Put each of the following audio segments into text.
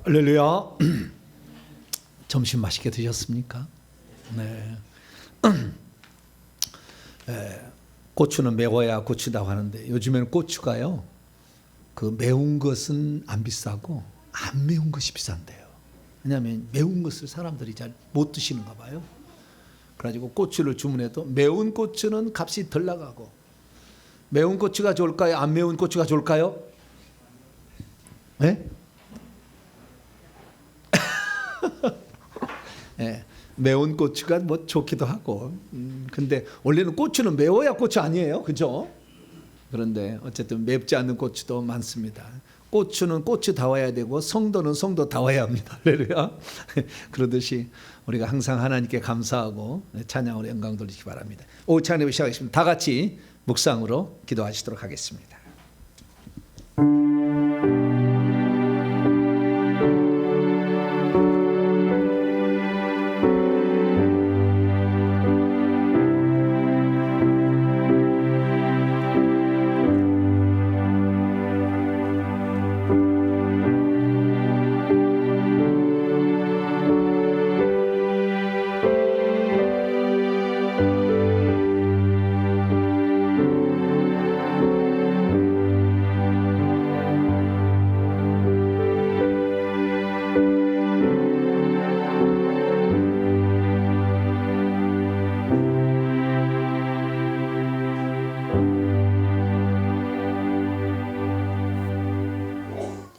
할렐루야. 점심 맛있게 드셨습니까? 네. 고추는 매워야 고추다고 하는데 요즘에는 고추가요, 그 매운 것은 안 비싸고 안 매운 것이 비싼데요. 왜냐하면 매운 것을 사람들이 잘 못 드시는가 봐요. 그래가지고 고추를 주문해도 매운 고추는 값이 덜 나가고, 매운 고추가 좋을까요? 안 매운 고추가 좋을까요? 네? 네, 매운 고추가 뭐 좋기도 하고, 근데 원래는 고추는 매워야 고추 아니에요, 그죠? 그런데 어쨌든 맵지 않는 고추도 많습니다. 고추는 고추다워야 되고 성도는 성도다워야 합니다. 할렐루야. 그러듯이 우리가 항상 하나님께 감사하고 찬양으로 영광 돌리시기 바랍니다. 오후 찬양을 시작하겠습니다. 다 같이 묵상으로 기도하시도록 하겠습니다.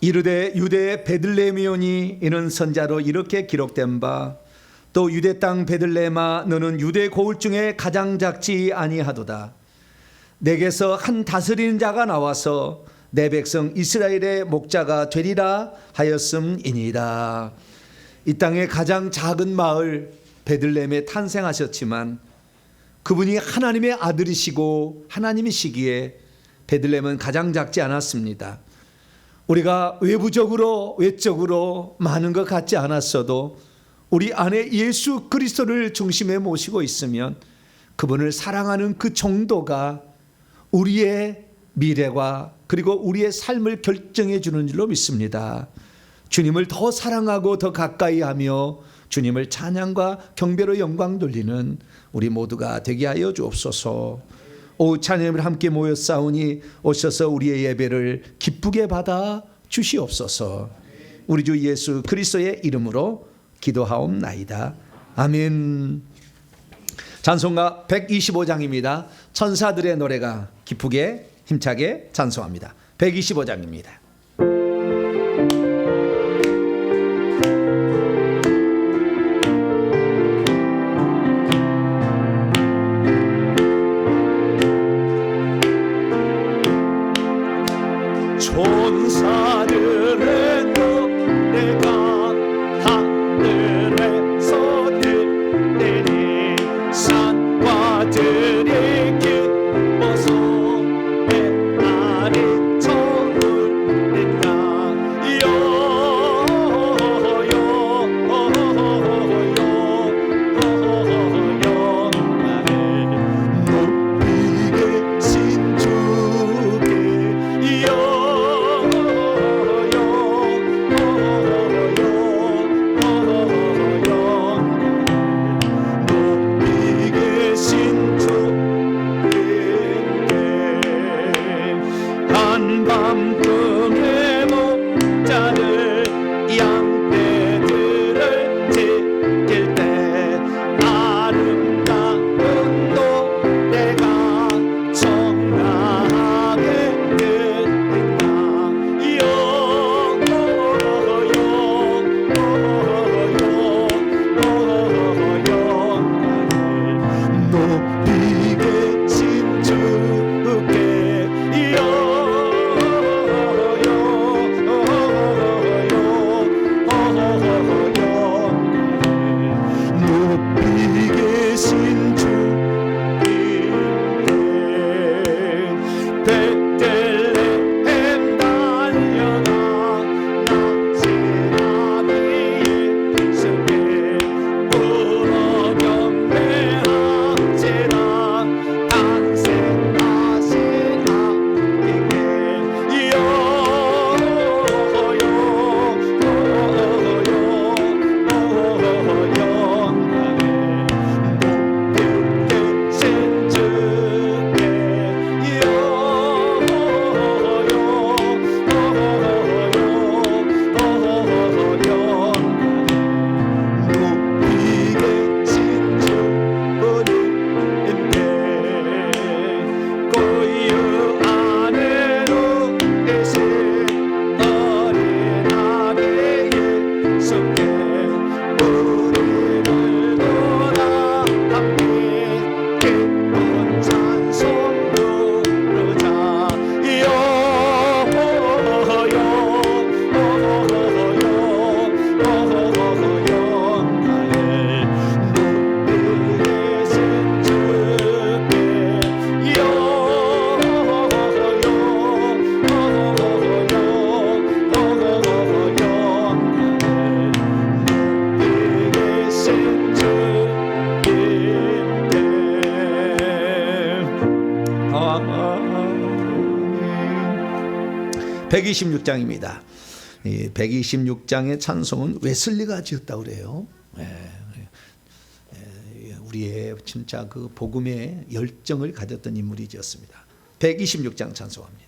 이르되 유대 베들레헴이오니 이는 선자로 이렇게 기록된 바, 또 유대 땅 베들레헴아 너는 유대 고을 중에 가장 작지 아니하도다. 내게서 한 다스리는 자가 나와서 내 백성 이스라엘의 목자가 되리라 하였음이니이다. 이 땅의 가장 작은 마을 베들레헴에 탄생하셨지만 그분이 하나님의 아들이시고 하나님이시기에 베들레헴은 가장 작지 않았습니다. 우리가 외부적으로 외적으로 많은 것 같지 않았어도 우리 안에 예수 그리스도를 중심에 모시고 있으면 그분을 사랑하는 그 정도가 우리의 미래와 그리고 우리의 삶을 결정해 주는 줄로 믿습니다. 주님을 더 사랑하고 더 가까이 하며 주님을 찬양과 경배로 영광 돌리는 우리 모두가 되게 하여 주옵소서. 오후 찬양을 함께 모였사오니 오셔서 우리의 예배를 기쁘게 받아 주시옵소서. 우리 주 예수 그리스도의 이름으로 기도하옵나이다. 아멘. 찬송가 125장입니다. 천사들의 노래가 기쁘게 힘차게 찬송합니다. 125장입니다. 천사들의 노래가 하늘에서 들리니 산과 들이 기뻐서 메아리 천을 아멘. 126장입니다. 이 126장의 찬송은 웨슬리가 지었다고 그래요. 우리의 진짜 그 복음의 열정을 가졌던 인물이 지었습니다. 126장 찬송합니다.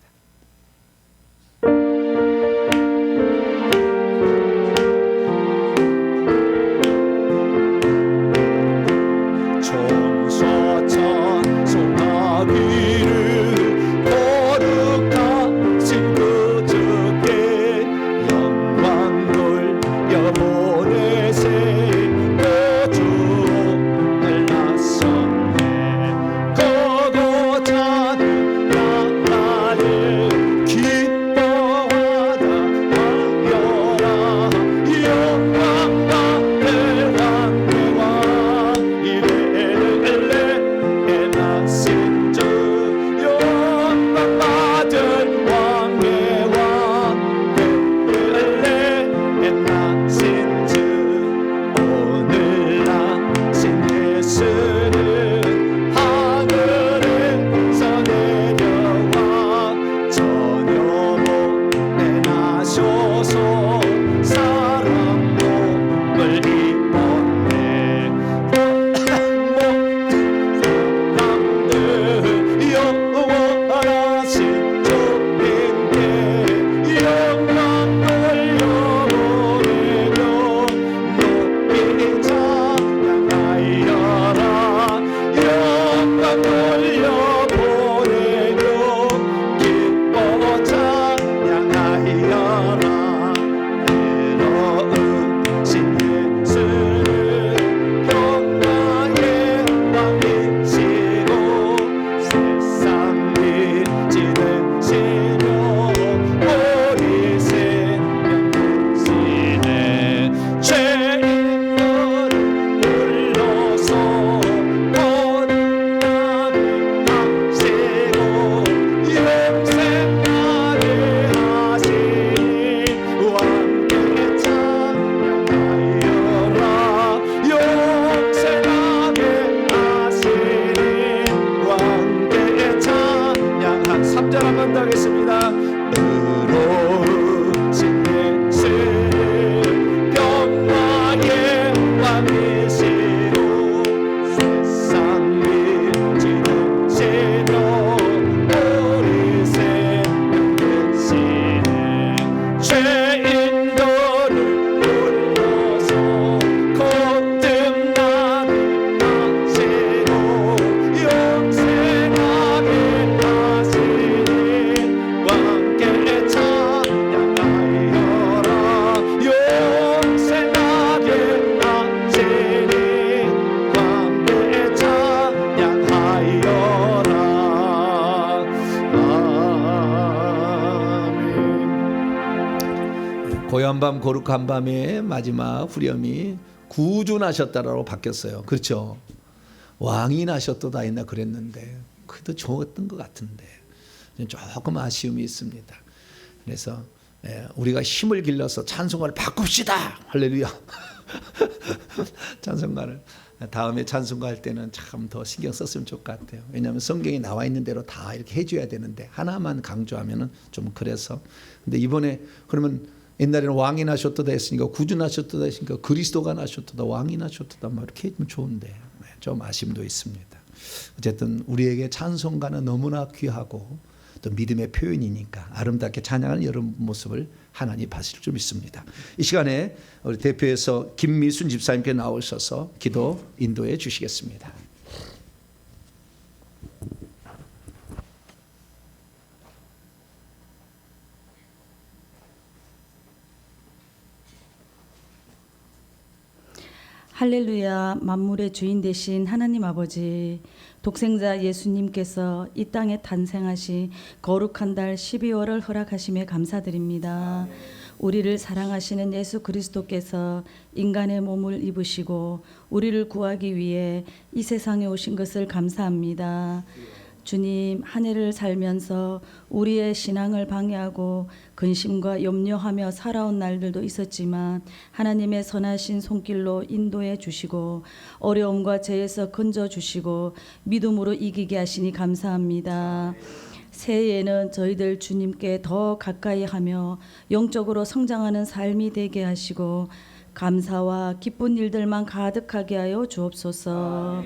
고요한 밤 거룩한 밤의 마지막 후렴이 구주나셨다라고 바뀌었어요. 그렇죠? 왕이 나셨도다 했나 그랬는데 그래도 좋았던 것 같은데 조금 아쉬움이 있습니다. 그래서 우리가 힘을 길러서 찬송가를 바꿉시다. 할렐루야. 찬송가를 다음에 찬송가 할 때는 참 더 신경 썼으면 좋을 것 같아요. 왜냐하면 성경에 나와 있는 대로 다 이렇게 해줘야 되는데 하나만 강조하면은 좀 그래서. 근데 이번에 그러면 옛날에는 왕이 나셨도다 했으니까 구주 나셨도다 했으니까 그리스도가 나셨도다 왕이 나셨도다 뭐 이렇게 해주면 좋은데 좀 아쉬움도 있습니다. 어쨌든 우리에게 찬송가는 너무나 귀하고 또 믿음의 표현이니까 아름답게 찬양하는 여러분 모습을 하나님 봐주실 줄 믿습니다. 이 시간에 우리 대표에서 김미순 집사님께 나오셔서 기도 인도해 주시겠습니다. 할렐루야. 만물의 주인 되신 하나님 아버지, 독생자 예수님께서 이 땅에 탄생하신 거룩한 달 12월을 허락하심에 감사드립니다. 우리를 사랑하시는 예수 그리스도께서 인간의 몸을 입으시고 우리를 구하기 위해 이 세상에 오신 것을 감사합니다. 주님, 한 해를 살면서 우리의 신앙을 방해하고 근심과 염려하며 살아온 날들도 있었지만 하나님의 선하신 손길로 인도해 주시고 어려움과 죄에서 건져 주시고 믿음으로 이기게 하시니 감사합니다. 새해에는 저희들 주님께 더 가까이 하며 영적으로 성장하는 삶이 되게 하시고 감사와 기쁜 일들만 가득하게 하여 주옵소서.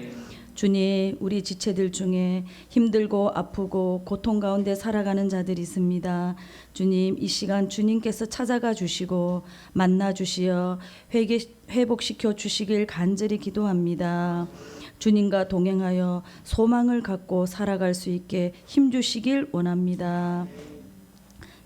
주님, 우리 지체들 중에 힘들고 아프고 고통 가운데 살아가는 자들이 있습니다. 주님, 이 시간 주님께서 찾아가 주시고 만나 주시어 회복시켜 주시길 간절히 기도합니다. 주님과 동행하여 소망을 갖고 살아갈 수 있게 힘주시길 원합니다.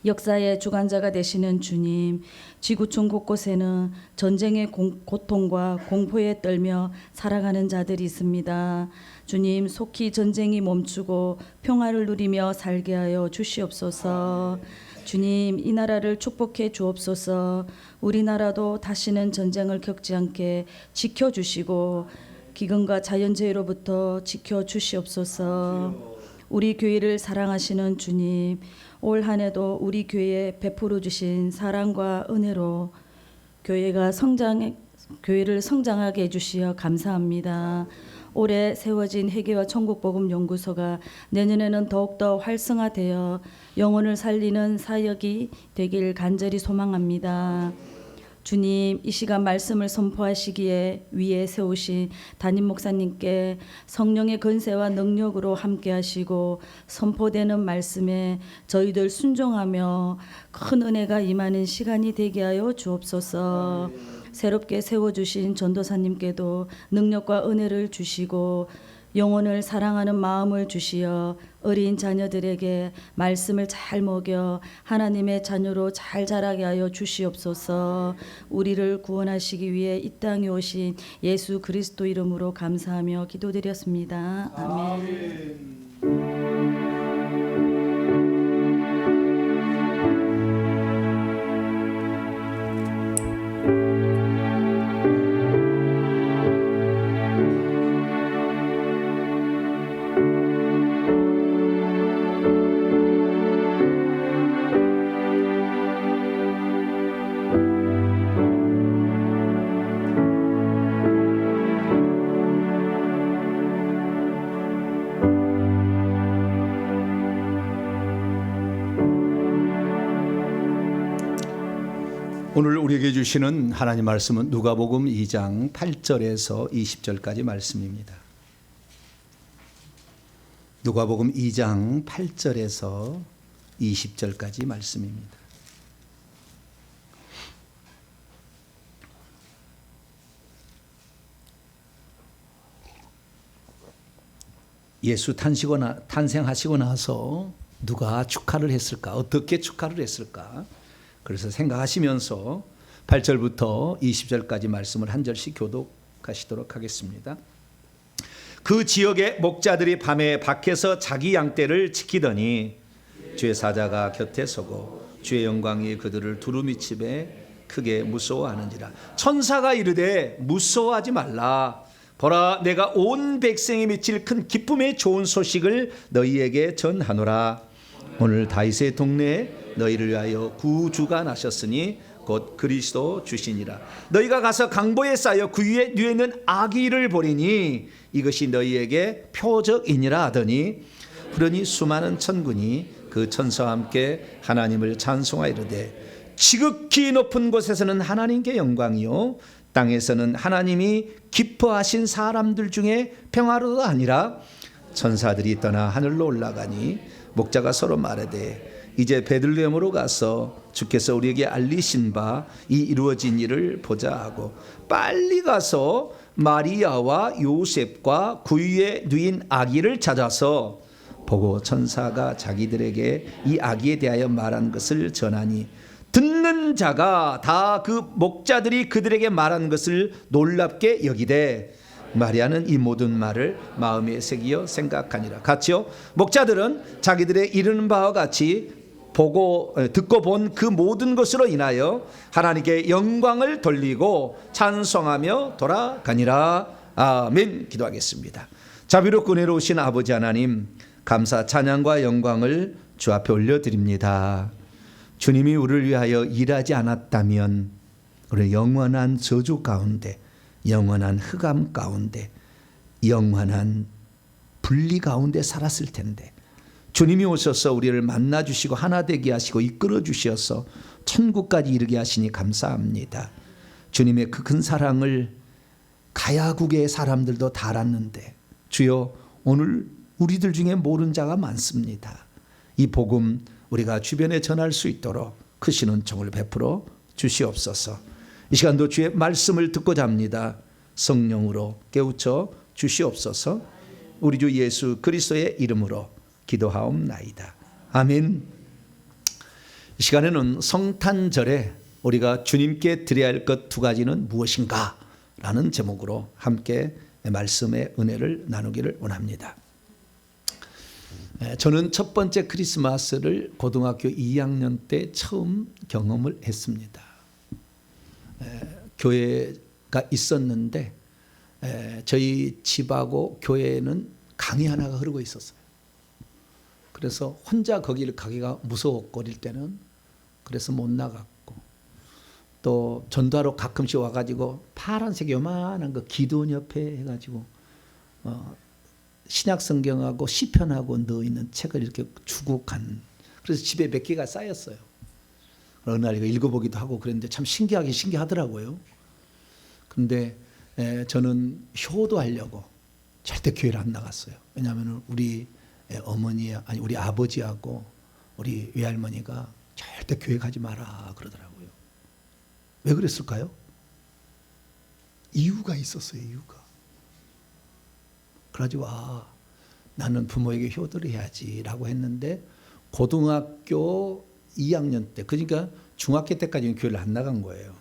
역사의 주관자가 되시는 주님, 지구촌 곳곳에는 전쟁의 고통과 공포에 떨며 살아가는 자들이 있습니다. 주님, 속히 전쟁이 멈추고 평화를 누리며 살게 하여 주시옵소서. 주님, 이 나라를 축복해 주옵소서. 우리나라도 다시는 전쟁을 겪지 않게 지켜주시고 기근과 자연재해로부터 지켜주시옵소서. 우리 교회를 사랑하시는 주님, 올 한 해도 우리 교회에 베풀어 주신 사랑과 은혜로 교회를 성장하게 해주시어 감사합니다. 올해 세워진 회개와 천국복음연구소가 내년에는 더욱더 활성화되어 영혼을 살리는 사역이 되길 간절히 소망합니다. 주님, 이 시간 말씀을 선포하시기에 위에 세우신 담임 목사님께 성령의 권세와 능력으로 함께 하시고 선포되는 말씀에 저희들 순종하며 큰 은혜가 임하는 시간이 되게 하여 주옵소서. 새롭게 세워주신 전도사님께도 능력과 은혜를 주시고 영혼을 사랑하는 마음을 주시어 어린 자녀들에게 말씀을 잘 먹여 하나님의 자녀로 잘 자라게 하여 주시옵소서. 우리를 구원하시기 위해 이 땅에 오신 예수 그리스도 이름으로 감사하며 기도드렸습니다. 아멘. 오늘 우리에게 주시는 하나님 말씀은 누가복음 2장 8절에서 20절까지 말씀입니다. 누가복음 2장 8절에서 20절까지 말씀입니다. 예수 탄생하시고 나서 누가 축하를 했을까? 어떻게 축하를 했을까? 그래서 생각하시면서 8절부터 20절까지 말씀을 한 절씩 교독하시도록 하겠습니다. 그 지역의 목자들이 밤에 밖에서 자기 양떼를 지키더니 주의 사자가 곁에 서고 주의 영광이 그들을 두루미치매 크게 무서워하는지라. 천사가 이르되 무서워하지 말라. 보라, 내가 온 백성에 미칠 큰 기쁨의 좋은 소식을 너희에게 전하노라. 오늘 다윗의 동네에 너희를 위하여 구주가 나셨으니 곧 그리스도 주시니라. 너희가 가서 강보에 쌓여 그 위에 누에는 아기를 보리니 이것이 너희에게 표적이니라 하더니 그러니 수많은 천군이 그 천사와 함께 하나님을 찬송하이르되 지극히 높은 곳에서는 하나님께 영광이요 땅에서는 하나님이 기뻐하신 사람들 중에 평화로가 아니라 천사들이 떠나 하늘로 올라가니 목자가 서로 말하되 이제 베들레헴으로 가서 주께서 우리에게 알리신 바 이 이루어진 일을 보자 하고 빨리 가서 마리아와 요셉과 그 위에 누인 아기를 찾아서 보고 천사가 자기들에게 이 아기에 대하여 말한 것을 전하니 듣는 자가 다 그 목자들이 그들에게 말한 것을 놀랍게 여기되 마리아는 이 모든 말을 마음에 새기어 생각하니라. 같이요. 목자들은 자기들의 이르는 바와 같이 듣고 본 그 모든 것으로 인하여 하나님께 영광을 돌리고 찬송하며 돌아가니라. 아멘. 기도하겠습니다. 자비롭고 은혜로우신 아버지 하나님, 감사 찬양과 영광을 주 앞에 올려드립니다. 주님이 우리를 위하여 일하지 않았다면 우리 영원한 저주 가운데, 영원한 흑암 가운데, 영원한 분리 가운데 살았을 텐데, 주님이 오셔서 우리를 만나주시고 하나 되게 하시고 이끌어 주셔서 천국까지 이르게 하시니 감사합니다. 주님의 그 큰 사랑을 가야국의 사람들도 다 알았는데, 주여 오늘 우리들 중에 모르는 자가 많습니다. 이 복음 우리가 주변에 전할 수 있도록 크신 은총을 베풀어 주시옵소서. 이 시간도 주의 말씀을 듣고자 합니다. 성령으로 깨우쳐 주시옵소서. 우리 주 예수 그리스도의 이름으로 기도하옵나이다. 아멘. 이 시간에는 성탄절에 우리가 주님께 드려야 할 것 두 가지는 무엇인가 라는 제목으로 함께 말씀의 은혜를 나누기를 원합니다. 저는 첫 번째 크리스마스를 고등학교 2학년 때 처음 경험을 했습니다. 교회가 있었는데 저희 집하고 교회에는 강이 하나가 흐르고 있었어요. 그래서 혼자 거기를 가기가 무서웠고 어릴 때는 그래서 못 나갔고, 또 전도하러 가끔씩 와가지고 파란색 요만한 거 기도원 옆에 해가지고 신약 성경하고 시편하고 넣어있는 책을 이렇게 주고 간, 그래서 집에 몇 개가 쌓였어요. 어느 날 이거 읽어보기도 하고 그랬는데 참 신기하더라고요. 그런데 저는 효도하려고 절대 교회를 안 나갔어요. 왜냐하면 우리 어머니, 아니 우리 아버지하고 우리 외할머니가 절대 교회 가지 마라 그러더라고요. 왜 그랬을까요? 이유가 있었어요. 이유가. 그래가지고 나는 부모에게 효도를 해야지라고 했는데, 고등학교 2학년 때, 그러니까 중학교 때까지는 교회를 안 나간 거예요.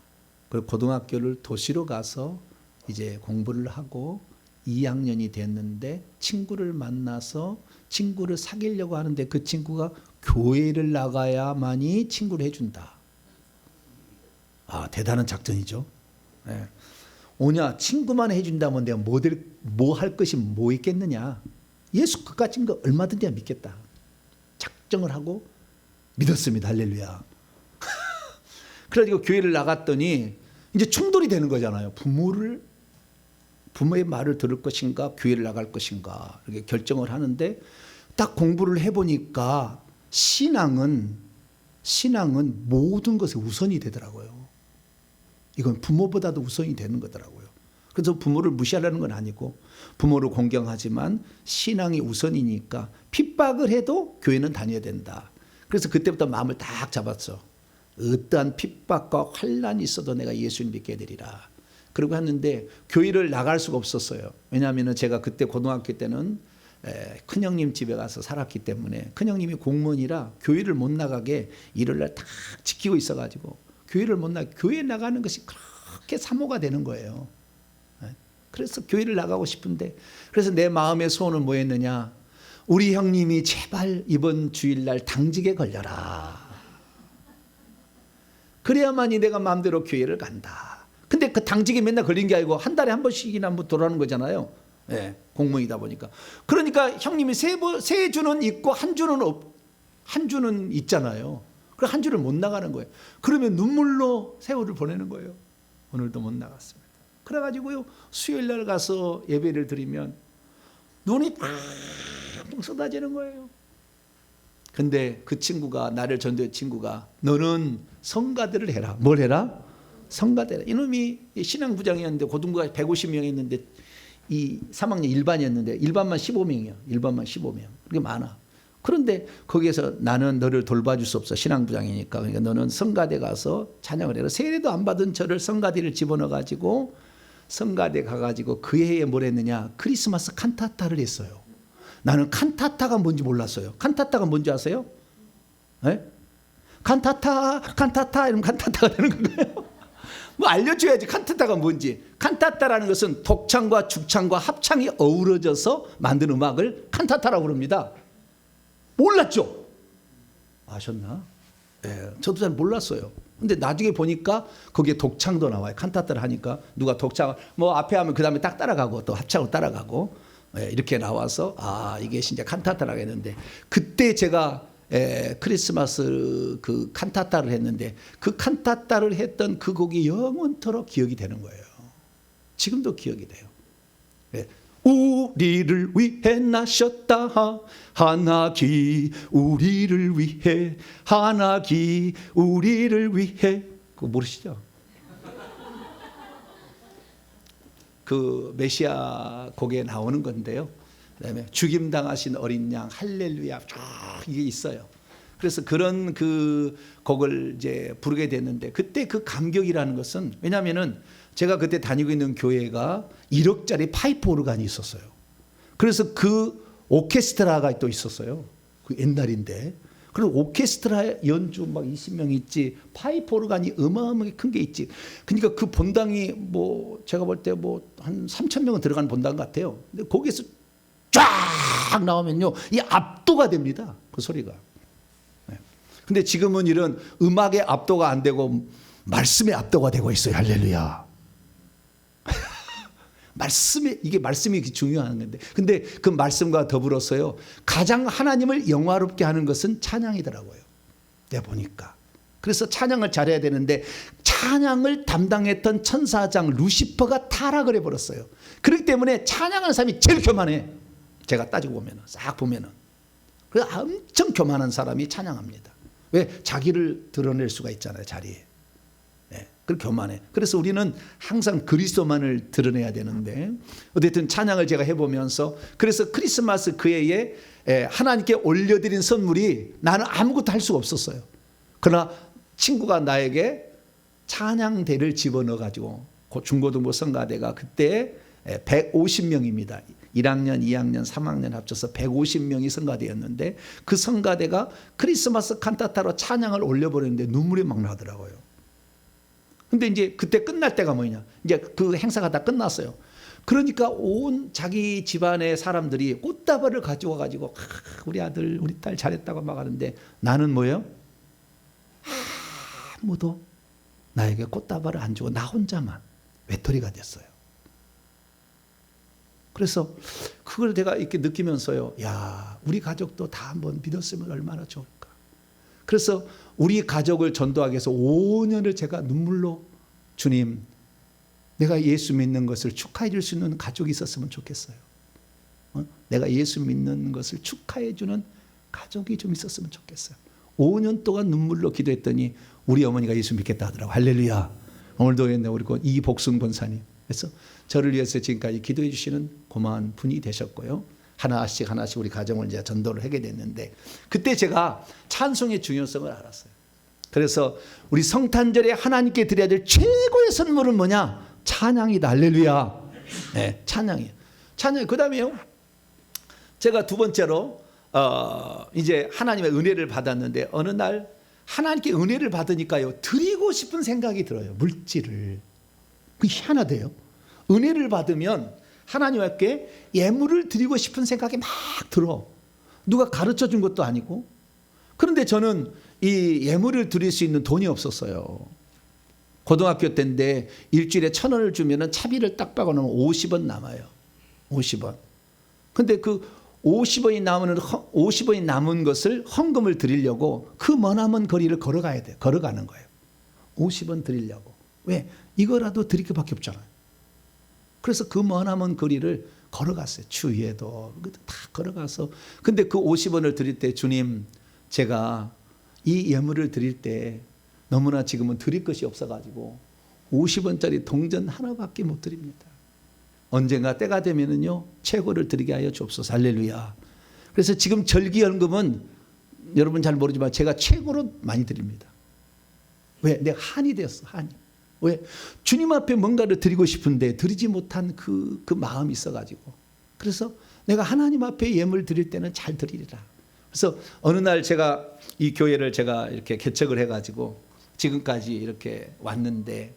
그리고 고등학교를 도시로 가서 이제 공부를 하고 2학년이 됐는데 친구를 만나서 친구를 사귀려고 하는데 그 친구가 교회를 나가야만이 친구를 해준다. 대단한 작전이죠. 네. 오냐 친구만 해준다면 내가 뭐 할 것이 뭐 있겠느냐. 예수 그까진 거 얼마든지 믿겠다. 작정을 하고 믿었습니다. 할렐루야. 그래가지고 교회를 나갔더니 이제 충돌이 되는 거잖아요. 부모의 말을 들을 것인가 교회를 나갈 것인가 이렇게 결정을 하는데, 딱 공부를 해보니까 신앙은 모든 것에 우선이 되더라고요. 이건 부모보다도 우선이 되는 거더라고요. 그래서 부모를 무시하려는 건 아니고 부모를 공경하지만 신앙이 우선이니까 핍박을 해도 교회는 다녀야 된다. 그래서 그때부터 마음을 딱 잡았어. 어떠한 핍박과 환난이 있어도 내가 예수님 믿게 되리라. 그러고 했는데 교회를 나갈 수가 없었어요. 왜냐하면 제가 그때 고등학교 때는 큰형님 집에 가서 살았기 때문에, 큰형님이 공무원이라 교회를 못 나가게 일요일날 딱 지키고 있어가지고 교회를 못 나가, 교회 나가는 것이 그렇게 사모가 되는 거예요. 그래서 교회를 나가고 싶은데, 그래서 내 마음의 소원은 뭐였느냐, 우리 형님이 제발 이번 주일날 당직에 걸려라. 그래야만이 내가 마음대로 교회를 간다. 근데 그 당직에 맨날 걸린 게 아니고 한 달에 한 번씩이나 한번 돌아오는 거잖아요. 공무원이다 보니까. 그러니까 형님이 세 주는 있고 한 주는 있잖아요. 그 한 주를 못 나가는 거예요. 그러면 눈물로 세월을 보내는 거예요. 오늘도 못 나갔습니다. 그래가지고요, 수요일 날 가서 예배를 드리면 눈이 팡팡 쏟아지는 거예요. 근데 그 친구가, 나를 전도한 친구가, 너는 성가대를 해라. 뭘 해라? 성가대라. 이놈이 신앙부장이었는데 고등부가 150명 있는데 이 3학년 일반이었는데 일반만 15명이요. 일반만 15명. 그게 많아. 그런데 거기에서 나는 너를 돌봐줄 수 없어. 신앙부장이니까. 그러니까 너는 성가대 가서 찬양을 해라. 세례도 안 받은 저를 성가대를 집어넣어가지고 성가대 가가지고 그 해에 뭘 했느냐, 크리스마스 칸타타를 했어요. 나는 칸타타가 뭔지 몰랐어요. 칸타타가 뭔지 아세요? 네? 칸타타 이러면 칸타타가 되는 건가요? 뭐 알려줘야지 칸타타가 뭔지. 칸타타라는 것은 독창과 죽창과 합창이 어우러져서 만든 음악을 칸타타라고 부릅니다. 몰랐죠? 아셨나? 네, 저도 잘 몰랐어요. 근데 나중에 보니까 거기에 독창도 나와요. 칸타타를 하니까 누가 독창 뭐 앞에 하면 그 다음에 딱 따라가고 또 합창으로 따라가고 이렇게 나와서 이게 진짜 칸타타라고 했는데 그때 제가 크리스마스 그 칸타타를 했는데 그 칸타타를 했던 그 곡이 영원토록 기억이 되는 거예요. 지금도 기억이 돼요. 우리를 위해 나셨다 하나기 우리를 위해 하나기 우리를 위해 그거 모르시죠? 그 메시아 곡에 나오는 건데요. 그다음에 죽임 당하신 어린 양 할렐루야 이게 있어요. 그래서 그런 그 곡을 이제 부르게 됐는데 그때 그 감격이라는 것은 왜냐하면은 제가 그때 다니고 있는 교회가 1억짜리 파이프 오르간이 있었어요. 그래서 그 오케스트라가 또 있었어요. 그 옛날인데. 그리고 오케스트라 연주 막 20명 있지, 파이프 오르간이 어마어마하게 큰 게 있지. 그러니까 그 본당이 뭐 제가 볼 때 뭐 한 3,000명은 들어간 본당 같아요. 근데 거기에서 쫙 나오면요, 이 압도가 됩니다. 그 소리가. 근데 지금은 이런 음악의 압도가 안 되고 말씀의 압도가 되고 있어요. 할렐루야. 이게 말씀이 중요한 건데. 근데 그 말씀과 더불어서요, 가장 하나님을 영화롭게 하는 것은 찬양이더라고요. 내가 보니까. 그래서 찬양을 잘해야 되는데 찬양을 담당했던 천사장 루시퍼가 타락을 해버렸어요. 그렇기 때문에 찬양하는 사람이 제일 교만해. 제가 따지고 보면, 싹 보면은. 그래서 엄청 교만한 사람이 찬양합니다. 왜? 자기를 드러낼 수가 있잖아요, 자리에. 그 교만해. 그래서 우리는 항상 그리스도만을 드러내야 되는데, 어쨌든 찬양을 제가 해보면서, 그래서 크리스마스 그 해에 하나님께 올려드린 선물이 나는 아무것도 할 수가 없었어요. 그러나 친구가 나에게 찬양대를 집어넣어가지고, 중고등부 성가대가 그때 150명입니다. 1학년, 2학년, 3학년 합쳐서 150명이 성가대였는데, 그 성가대가 크리스마스 칸타타로 찬양을 올려버렸는데 눈물이 막 나더라고요. 근데 이제 그때 끝날 때가 뭐냐, 이제 그 행사가 다 끝났어요. 그러니까 온 자기 집안의 사람들이 꽃다발을 가지고 가지고 우리 아들 우리 딸 잘했다고 막 하는데, 나는 뭐예요? 아무도 나에게 꽃다발을 안 주고 나 혼자만 외톨이가 됐어요. 그래서 그걸 내가 이렇게 느끼면서요, 야, 우리 가족도 다 한번 믿었으면 얼마나 좋을까. 그래서 우리 가족을 전도하기 위해서 5년을 제가 눈물로, 주님, 내가 예수 믿는 것을 축하해 줄 수 있는 가족이 있었으면 좋겠어요. 내가 예수 믿는 것을 축하해 주는 가족이 좀 있었으면 좋겠어요. 5년 동안 눈물로 기도했더니 우리 어머니가 예수 믿겠다 하더라고. 할렐루야. 오늘도 우리 이복순 권사님. 그래서 저를 위해서 지금까지 기도해 주시는 고마운 분이 되셨고요. 하나씩 우리 가정을 이제 전도를 하게 됐는데, 그때 제가 찬송의 중요성을 알았어요. 그래서 우리 성탄절에 하나님께 드려야 될 최고의 선물은 뭐냐? 찬양이다. 할렐루야. 네, 찬양이에요. 찬양. 그다음에요, 제가 두 번째로 이제 하나님의 은혜를 받았는데, 어느 날 하나님께 은혜를 받으니까요, 드리고 싶은 생각이 들어요. 물질을. 그게 희한하대요. 은혜를 받으면 하나님께 예물을 드리고 싶은 생각이 막 들어. 누가 가르쳐 준 것도 아니고. 그런데 저는 이 예물을 드릴 수 있는 돈이 없었어요. 고등학교 때인데 일주일에 1,000원을 주면은 차비를 딱 박아놓으면 50원 남아요. 50원. 근데 그 50원이 남은 것을 헌금을 드리려고 그 머나먼 거리를 걸어가야 돼요. 걸어가는 거예요. 50원 드리려고. 왜? 이거라도 드릴 게밖에 없잖아요. 그래서 그 머나먼 거리를 걸어갔어요. 추위에도 다 걸어가서. 근데 그 50원을 드릴 때, 주님, 제가 이 예물을 드릴 때 너무나 지금은 드릴 것이 없어가지고 50원짜리 동전 하나밖에 못 드립니다. 언젠가 때가 되면은요, 최고를 드리게 하여 주옵소서. 할렐루야. 그래서 지금 절기연금은 여러분 잘 모르지만 제가 최고로 많이 드립니다. 왜? 내가 한이 되었어. 한이. 왜? 주님 앞에 뭔가를 드리고 싶은데 드리지 못한 그 마음이 있어가지고. 그래서 내가 하나님 앞에 예물 드릴 때는 잘 드리리라. 그래서 어느 날 제가 이 교회를 제가 이렇게 개척을 해가지고 지금까지 이렇게 왔는데,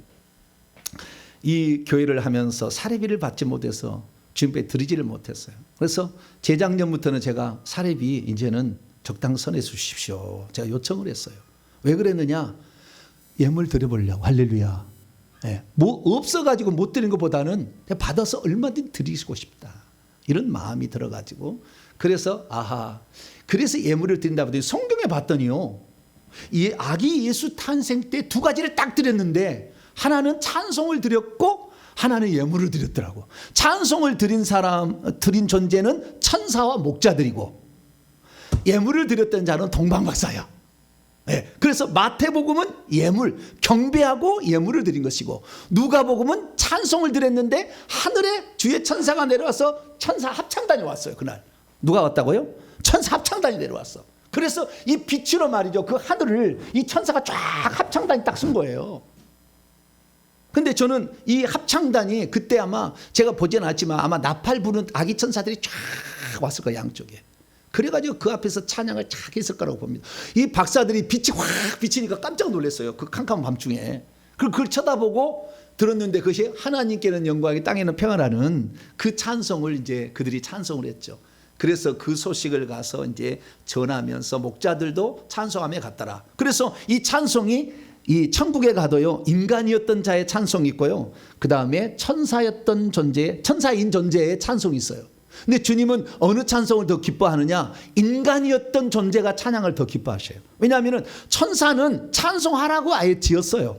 이 교회를 하면서 사례비를 받지 못해서 주님께 드리지를 못했어요. 그래서 재작년부터는 제가 사례비 이제는 적당선에 주십시오, 제가 요청을 했어요. 왜 그랬느냐? 예물 드려보려고. 할렐루야. 뭐 없어가지고 못 드리는 것보다는 받아서 얼마든지 드리고 싶다. 이런 마음이 들어가지고 그래서 그래서 예물을 드린다 보더니 성경에 봤더니요, 이 아기 예수 탄생 때 두 가지를 딱 드렸는데 하나는 찬송을 드렸고 하나는 예물을 드렸더라고. 찬송을 드린 존재는 천사와 목자들이고 예물을 드렸던 자는 동방박사야. 네. 그래서 마태복음은 예물, 경배하고 예물을 드린 것이고, 누가복음은 찬송을 드렸는데 하늘에 주의 천사가 내려와서 천사 합창단이 왔어요. 그날 누가 왔다고요? 천사 합창단이 내려왔어. 그래서 이 빛으로 말이죠, 그 하늘을 이 천사가 쫙 합창단이 딱 쓴 거예요. 근데 저는 이 합창단이 그때 아마 제가 보진 않았지만 아마 나팔 부는 아기 천사들이 쫙 왔을 거예요, 양쪽에. 그래가지고 그 앞에서 찬양을 쫙 했을 거라고 봅니다. 이 박사들이 빛이 확 비치니까 깜짝 놀랐어요. 그 캄캄한 밤중에. 그걸 쳐다보고 들었는데 그것이 하나님께는 영광이 땅에는 평안하는 그 찬송을 이제 그들이 찬송을 했죠. 그래서 그 소식을 가서 이제 전하면서 목자들도 찬송하며 갔더라. 그래서 이 찬송이 이 천국에 가도요, 인간이었던 자의 찬송이 있고요, 그 다음에 천사였던 존재, 천사인 존재의 찬송이 있어요. 근데 주님은 어느 찬송을 더 기뻐하느냐? 인간이었던 존재가 찬양을 더 기뻐하셔요. 왜냐하면 천사는 찬송하라고 아예 지었어요.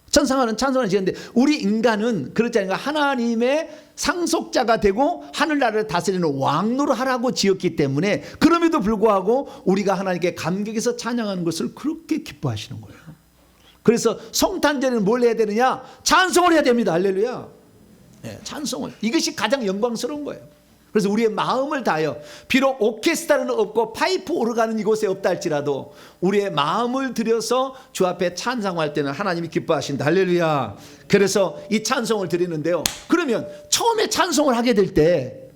천사는 찬송을 지었는데 우리 인간은 그렇지 않으니까 하나님의 상속자가 되고 하늘나라를 다스리는 왕노를 하라고 지었기 때문에, 그럼에도 불구하고 우리가 하나님께 감격해서 찬양하는 것을 그렇게 기뻐하시는 거예요. 그래서 성탄절에는 뭘 해야 되느냐? 찬송을 해야 됩니다. 할렐루야. 네, 찬송을. 이것이 가장 영광스러운 거예요. 그래서 우리의 마음을 다하여, 비록 오케스트라는 없고 파이프 오르가는 이곳에 없다 할지라도 우리의 마음을 들여서 주 앞에 찬송할 때는 하나님이 기뻐하신다. 할렐루야. 그래서 이 찬송을 드리는데요, 그러면 처음에 찬송을 하게 될 때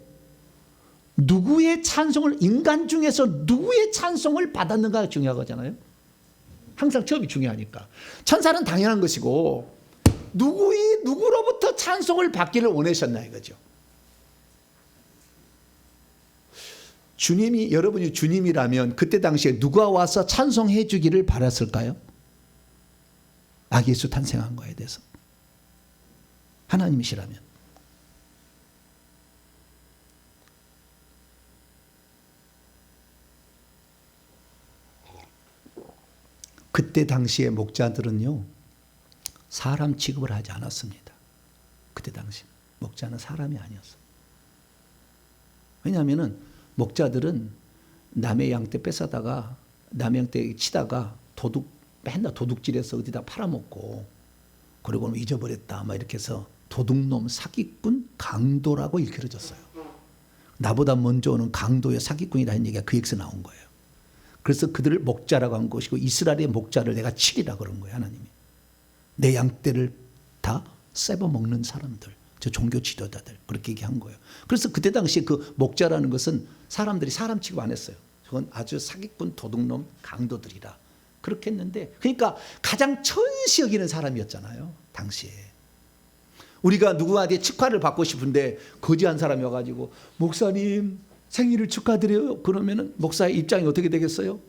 누구의 찬송을, 인간 중에서 누구의 찬송을 받았는가가 중요하잖아요. 항상 처음이 중요하니까. 천사는 당연한 것이고, 누구로부터 찬송을 받기를 원하셨나 이거죠. 주님이, 여러분이 주님이라면 그때 당시에 누가 와서 찬송해 주기를 바랐을까요? 아기 예수 탄생한 거에 대해서. 하나님이시라면. 그때 당시에 목자들은요, 사람 취급을 하지 않았습니다. 그때 당시 목자는 사람이 아니었어요. 왜냐하면 목자들은 남의 양떼 뺏어다가 남의 양떼 치다가 맨날 도둑질해서 어디다 팔아먹고, 그리고는 잊어버렸다 막 이렇게 해서 도둑놈, 사기꾼, 강도라고 일컬어졌어요. 나보다 먼저 오는 강도의 사기꾼이라는 얘기가 그 얘기에서 나온 거예요. 그래서 그들을 목자라고 한 것이고, 이스라엘의 목자를 내가 치리라 그런 거예요. 하나님이. 내 양떼를 다 씹어먹는 사람들, 저 종교 지도자들, 그렇게 얘기한 거예요. 그래서 그때 당시에 그 목자라는 것은 사람들이 사람 취급 안 했어요. 저건 아주 사기꾼, 도둑놈, 강도들이라 그렇게 했는데, 그러니까 가장 천시 여기는 사람이었잖아요, 당시에. 우리가 누구한테 축하를 받고 싶은데 거지한 사람이 와가지고 목사님 생일을 축하드려요. 그러면은 목사의 입장이 어떻게 되겠어요?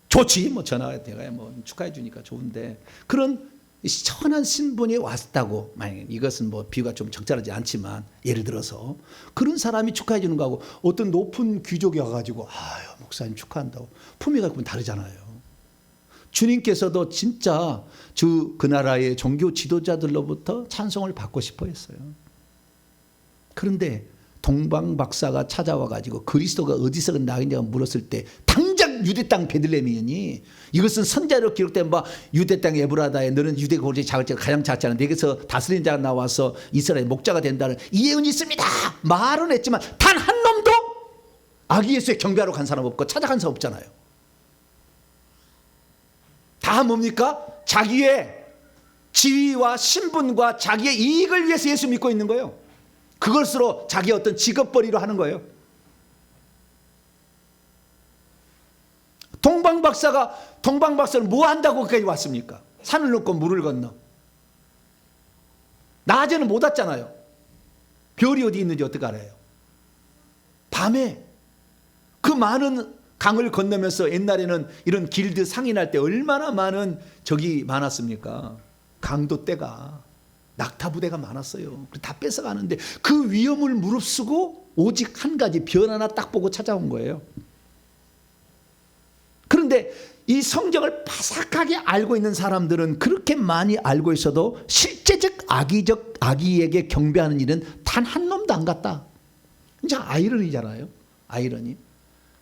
좋지, 뭐 전화가 내가 뭐 축하해 주니까 좋은데, 그런 천한 신분이 왔다고, 만약에 이것은 뭐 비유가 좀 적절하지 않지만 예를 들어서 그런 사람이 축하해 주는 거하고 어떤 높은 귀족이 와가지고 아유 목사님 축하한다고 품위가 그건 다르잖아요. 주님께서도 진짜 그 나라의 종교 지도자들로부터 찬송을 받고 싶어 했어요. 그런데 동방 박사가 찾아와가지고 그리스도가 어디서 나왔냐고 물었을 때 당장 유대 땅 베들레헴이니, 이것은 선자로 기록된 바 유대 땅 에브라다에 너는 유대 고지 작을 때 가장 작지 않은 내게서 다스리는 자가 나와서 이스라엘 목자가 된다는 이 예언이 있습니다 말은 했지만 단 한 놈도 아기 예수의 경배하러 간 사람 없고 찾아간 사람 없잖아요. 다 뭡니까? 자기의 지위와 신분과 자기의 이익을 위해서 예수 믿고 있는 거예요. 그것으로 자기 어떤 직업벌이로 하는 거예요. 동방박사는 뭐 한다고 거기까지 왔습니까? 산을 넘고 물을 건너. 낮에는 못 왔잖아요. 별이 어디 있는지 어떻게 알아요? 밤에 그 많은 강을 건너면서, 옛날에는 이런 길드 상인할 때 얼마나 많은 적이 많았습니까? 강도 떼가. 낙타 부대가 많았어요. 다 뺏어가는데 그 위험을 무릅쓰고 오직 한 가지 변 하나 딱 보고 찾아온 거예요. 그런데 이 성경을 바삭하게 알고 있는 사람들은 그렇게 많이 알고 있어도 실제적 아기에게 경배하는 일은 단 한 놈도 안 갔다. 이제 아이러니잖아요. 아이러니.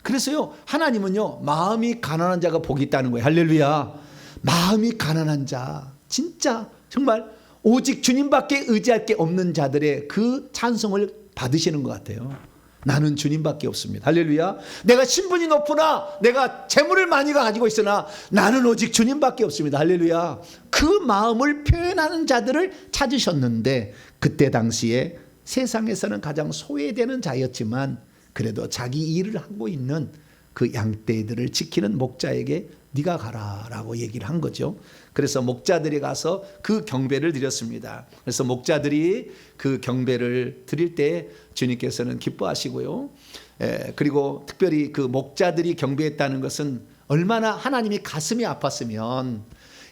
그래서요, 하나님은요, 마음이 가난한 자가 복이 있다는 거예요. 할렐루야. 마음이 가난한 자, 진짜 정말 오직 주님밖에 의지할 게 없는 자들의 그 찬송을 받으시는 것 같아요. 나는 주님밖에 없습니다. 할렐루야. 내가 신분이 높으나 내가 재물을 많이 가지고 있으나 나는 오직 주님밖에 없습니다. 할렐루야. 그 마음을 표현하는 자들을 찾으셨는데 그때 당시에 세상에서는 가장 소외되는 자였지만 그래도 자기 일을 하고 있는 그 양떼들을 지키는 목자에게 네가 가라라고 얘기를 한 거죠. 그래서 목자들이 가서 그 경배를 드렸습니다. 그래서 목자들이 그 경배를 드릴 때 주님께서는 기뻐하시고요. 그리고 특별히 그 목자들이 경배했다는 것은 얼마나 하나님이 가슴이 아팠으면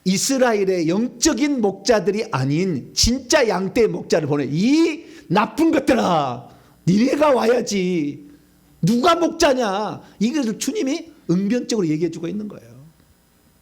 이스라엘의 영적인 목자들이 아닌 진짜 양떼 목자를 보내. 이 나쁜 것들아, 니네가 와야지. 누가 목자냐. 이것을 주님이 응변적으로 얘기해 주고 있는 거예요.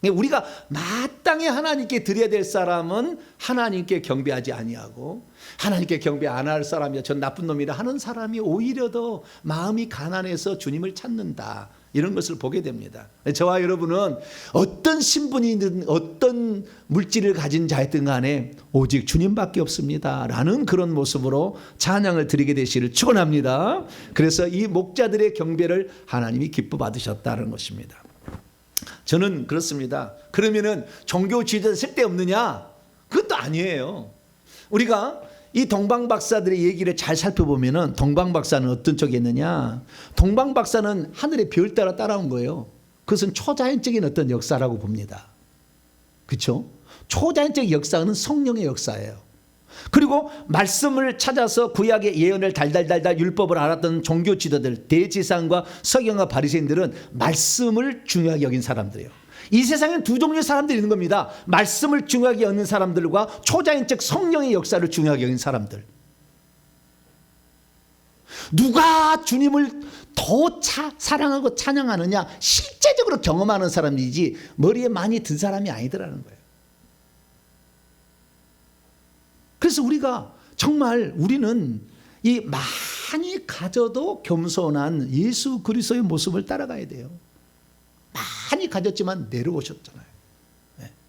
우리가 마땅히 하나님께 드려야 될 사람은 하나님께 경배하지 아니하고 하나님께 경배 안 할 사람이야 전 나쁜 놈이라 하는 사람이 오히려 더 마음이 가난해서 주님을 찾는다. 이런 것을 보게 됩니다. 저와 여러분은 어떤 신분이든 어떤 물질을 가진 자였든 간에 오직 주님밖에 없습니다 라는 그런 모습으로 찬양을 드리게 되시기를 축원합니다. 그래서 이 목자들의 경배를 하나님이 기뻐 받으셨다는 것입니다. 저는 그렇습니다. 그러면은 종교 지도자 쓸데없느냐? 그것도 아니에요. 우리가 이 동방박사들의 얘기를 잘 살펴보면은 동방박사는 어떤 쪽에 있느냐? 동방박사는 하늘의 별 따라 따라온 거예요. 그것은 초자연적인 어떤 역사라고 봅니다. 그렇죠? 초자연적 역사는 성령의 역사예요. 그리고 말씀을 찾아서 구약의 예언을 달달달달 율법을 알았던 종교 지도들 대지상과 서경과 바리새인들은 말씀을 중요하게 여긴 사람들이에요. 이 세상엔 두 종류의 사람들이 있는 겁니다. 말씀을 중요하게 여기는 사람들과 초자연적 성령의 역사를 중요하게 여기는 사람들. 누가 주님을 더 사랑하고 찬양하느냐 실제적으로 경험하는 사람이지 머리에 많이 든 사람이 아니더라는 거예요. 그래서 우리가 정말 우리는 이 많이 가져도 겸손한 예수 그리스도의 모습을 따라가야 돼요. 많이 가졌지만 내려오셨잖아요.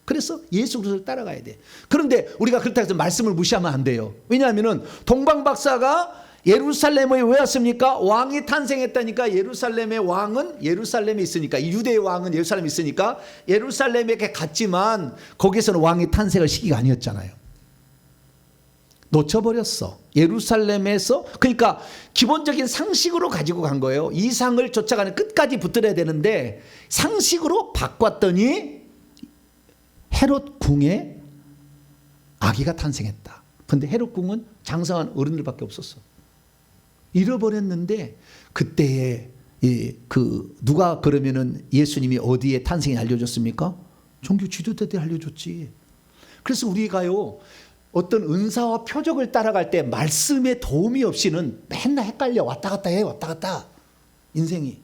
그래서 예수 그리스도를 따라가야 돼. 그런데 우리가 그렇다고 해서 말씀을 무시하면 안 돼요. 왜냐하면 동방박사가 예루살렘에 왜 왔습니까? 왕이 탄생했다니까. 예루살렘의 왕은 예루살렘에 있으니까, 유대의 왕은 예루살렘에 있으니까 예루살렘에 갔지만 거기서는 왕이 탄생할 시기가 아니었잖아요. 놓쳐버렸어. 예루살렘에서. 그러니까 기본적인 상식으로 가지고 간 거예요. 이상을 쫓아가는 끝까지 붙들어야 되는데 상식으로 바꿨더니 헤롯 궁에 아기가 탄생했다. 그런데 헤롯 궁은 장성한 어른들밖에 없었어. 잃어버렸는데 그때에 누가 그러면은 예수님이 어디에 탄생이 알려줬습니까? 종교 지도자들이 알려줬지. 그래서 우리가요 어떤 은사와 표적을 따라갈 때 말씀의 도움이 없이는 맨날 헷갈려. 왔다 갔다 해. 왔다 갔다. 인생이.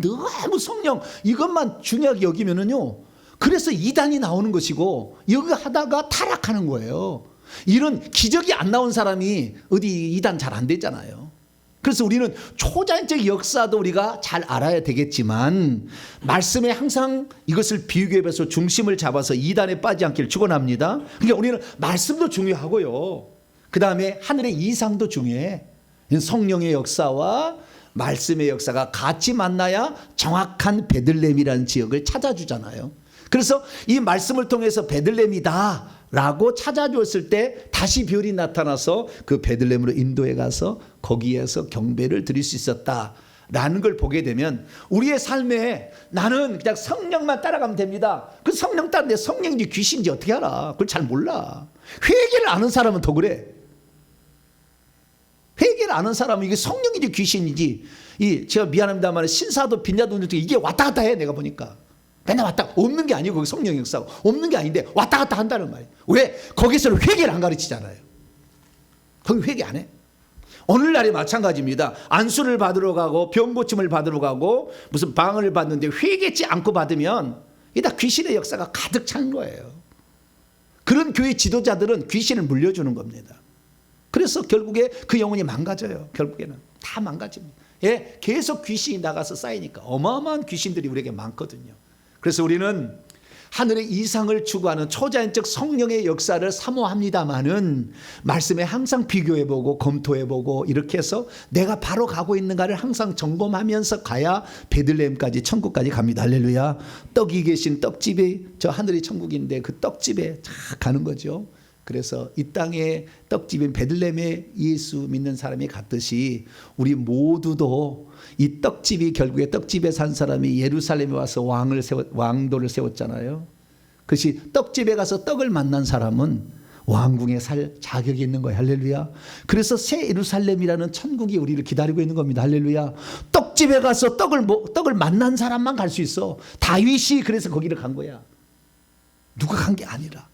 너무 성령 이것만 중요하게 여기면은요. 그래서 이단이 나오는 것이고 여기 하다가 타락하는 거예요. 이런 기적이 안 나온 사람이 어디 이단 잘 안 되잖아요. 그래서 우리는 초자연적 역사도 우리가 잘 알아야 되겠지만 말씀에 항상 이것을 비교해서 중심을 잡아서 이단에 빠지지 않기를 축원합니다. 그러니까 우리는 말씀도 중요하고요. 그 다음에 하늘의 이상도 중요해. 성령의 역사와 말씀의 역사가 같이 만나야 정확한 베들레헴이라는 지역을 찾아주잖아요. 그래서 이 말씀을 통해서 베들레헴이다 라고 찾아주었을 때 다시 별이 나타나서 그 베들레헴으로 인도해 가서 거기에서 경배를 드릴 수 있었다라는 걸 보게 되면 우리의 삶에 나는 그냥 성령만 따라가면 됩니다. 그 성령 따르는데 성령인지 귀신인지 어떻게 알아? 그걸 잘 몰라. 회개를 아는 사람은 더 그래. 회개를 아는 사람은 이게 성령인지 귀신인지 제가 미안합니다만 신사도 빈자도 이게 왔다 갔다 해. 내가 보니까 맨날 왔다 없는 게 아니고 성령의 역사고 없는 게 아닌데 왔다 갔다 한다는 말이에요. 왜? 거기서는 회개를 안 가르치잖아요. 거기 회개 안 해. 오늘날이 마찬가지입니다. 안수를 받으러 가고 병 고침을 받으러 가고 무슨 방언을 받는데 회개치 않고 받으면 이게 다 귀신의 역사가 가득 찬 거예요. 그런 교회 지도자들은 귀신을 물려주는 겁니다. 그래서 결국에 그 영혼이 망가져요. 결국에는 다 망가집니다. 예, 계속 귀신이 나가서 쌓이니까 어마어마한 귀신들이 우리에게 많거든요. 그래서 우리는 하늘의 이상을 추구하는 초자연적 성령의 역사를 사모합니다마는 말씀에 항상 비교해보고 검토해보고 이렇게 해서 내가 바로 가고 있는가를 항상 점검하면서 가야 베들레헴까지 천국까지 갑니다. 할렐루야. 떡이 계신 떡집에 저 하늘이 천국인데 그 떡집에 쫙 가는 거죠. 그래서 이 땅에 떡집인 베들레헴에 예수 믿는 사람이 갔듯이 우리 모두도 이 떡집이 결국에 떡집에 산 사람이 예루살렘에 와서 왕도를 세웠잖아요. 그것이 떡집에 가서 떡을 만난 사람은 왕궁에 살 자격이 있는 거예요. 할렐루야. 그래서 새 예루살렘이라는 천국이 우리를 기다리고 있는 겁니다. 할렐루야. 떡집에 가서 떡을 만난 사람만 갈 수 있어. 다윗이 그래서 거기를 간 거야. 누가 간 게 아니라.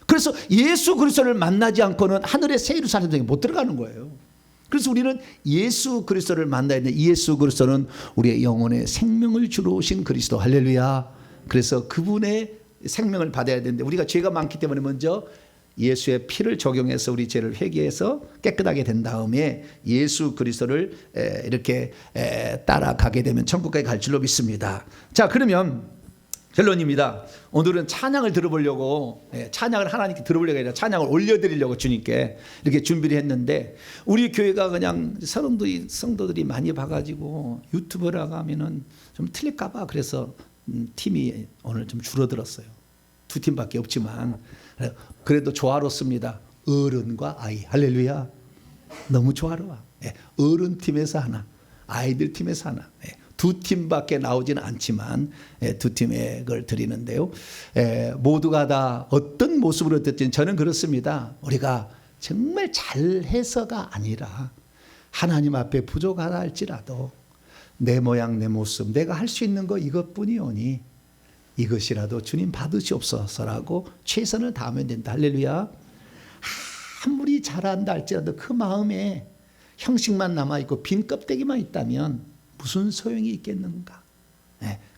그래서 예수 그리스도를 만나지 않고는 하늘의 새 예루살렘에 못 들어가는 거예요. 그래서 우리는 예수 그리스도를 만나야 되는데 예수 그리스도는 우리의 영혼의 생명을 주러 오신 그리스도. 할렐루야. 그래서 그분의 생명을 받아야 되는데 우리가 죄가 많기 때문에 먼저 예수의 피를 적용해서 우리 죄를 회개해서 깨끗하게 된 다음에 예수 그리스도를 이렇게 따라가게 되면 천국까지 갈 줄로 믿습니다. 자, 그러면 결론입니다. 오늘은 찬양을 들어보려고, 찬양을 하나님께 들어보려고 아니라 찬양을 올려드리려고 주님께 이렇게 준비를 했는데 우리 교회가 그냥 성도들이 많이 봐가지고 유튜브라고 하면은 좀 틀릴까봐 그래서 팀이 오늘 좀 줄어들었어요. 2팀밖에 없지만 그래도 조화롭습니다. 어른과 아이. 할렐루야. 너무 조화로워. 어른 팀에서 하나, 아이들 팀에서 하나. 2팀밖에 나오지는 않지만 2팀의 걸 드리는데요. 모두가 다 어떤 모습으로 듣든 저는 그렇습니다. 우리가 정말 잘해서가 아니라 하나님 앞에 부족하다 할지라도 내 모양 내 모습 내가 할 수 있는 거 이것뿐이오니 이것이라도 주님 받으시옵소서라고 최선을 다하면 된다. 할렐루야. 아무리 잘한다 할지라도 그 마음에 형식만 남아있고 빈 껍데기만 있다면 무슨 소용이 있겠는가.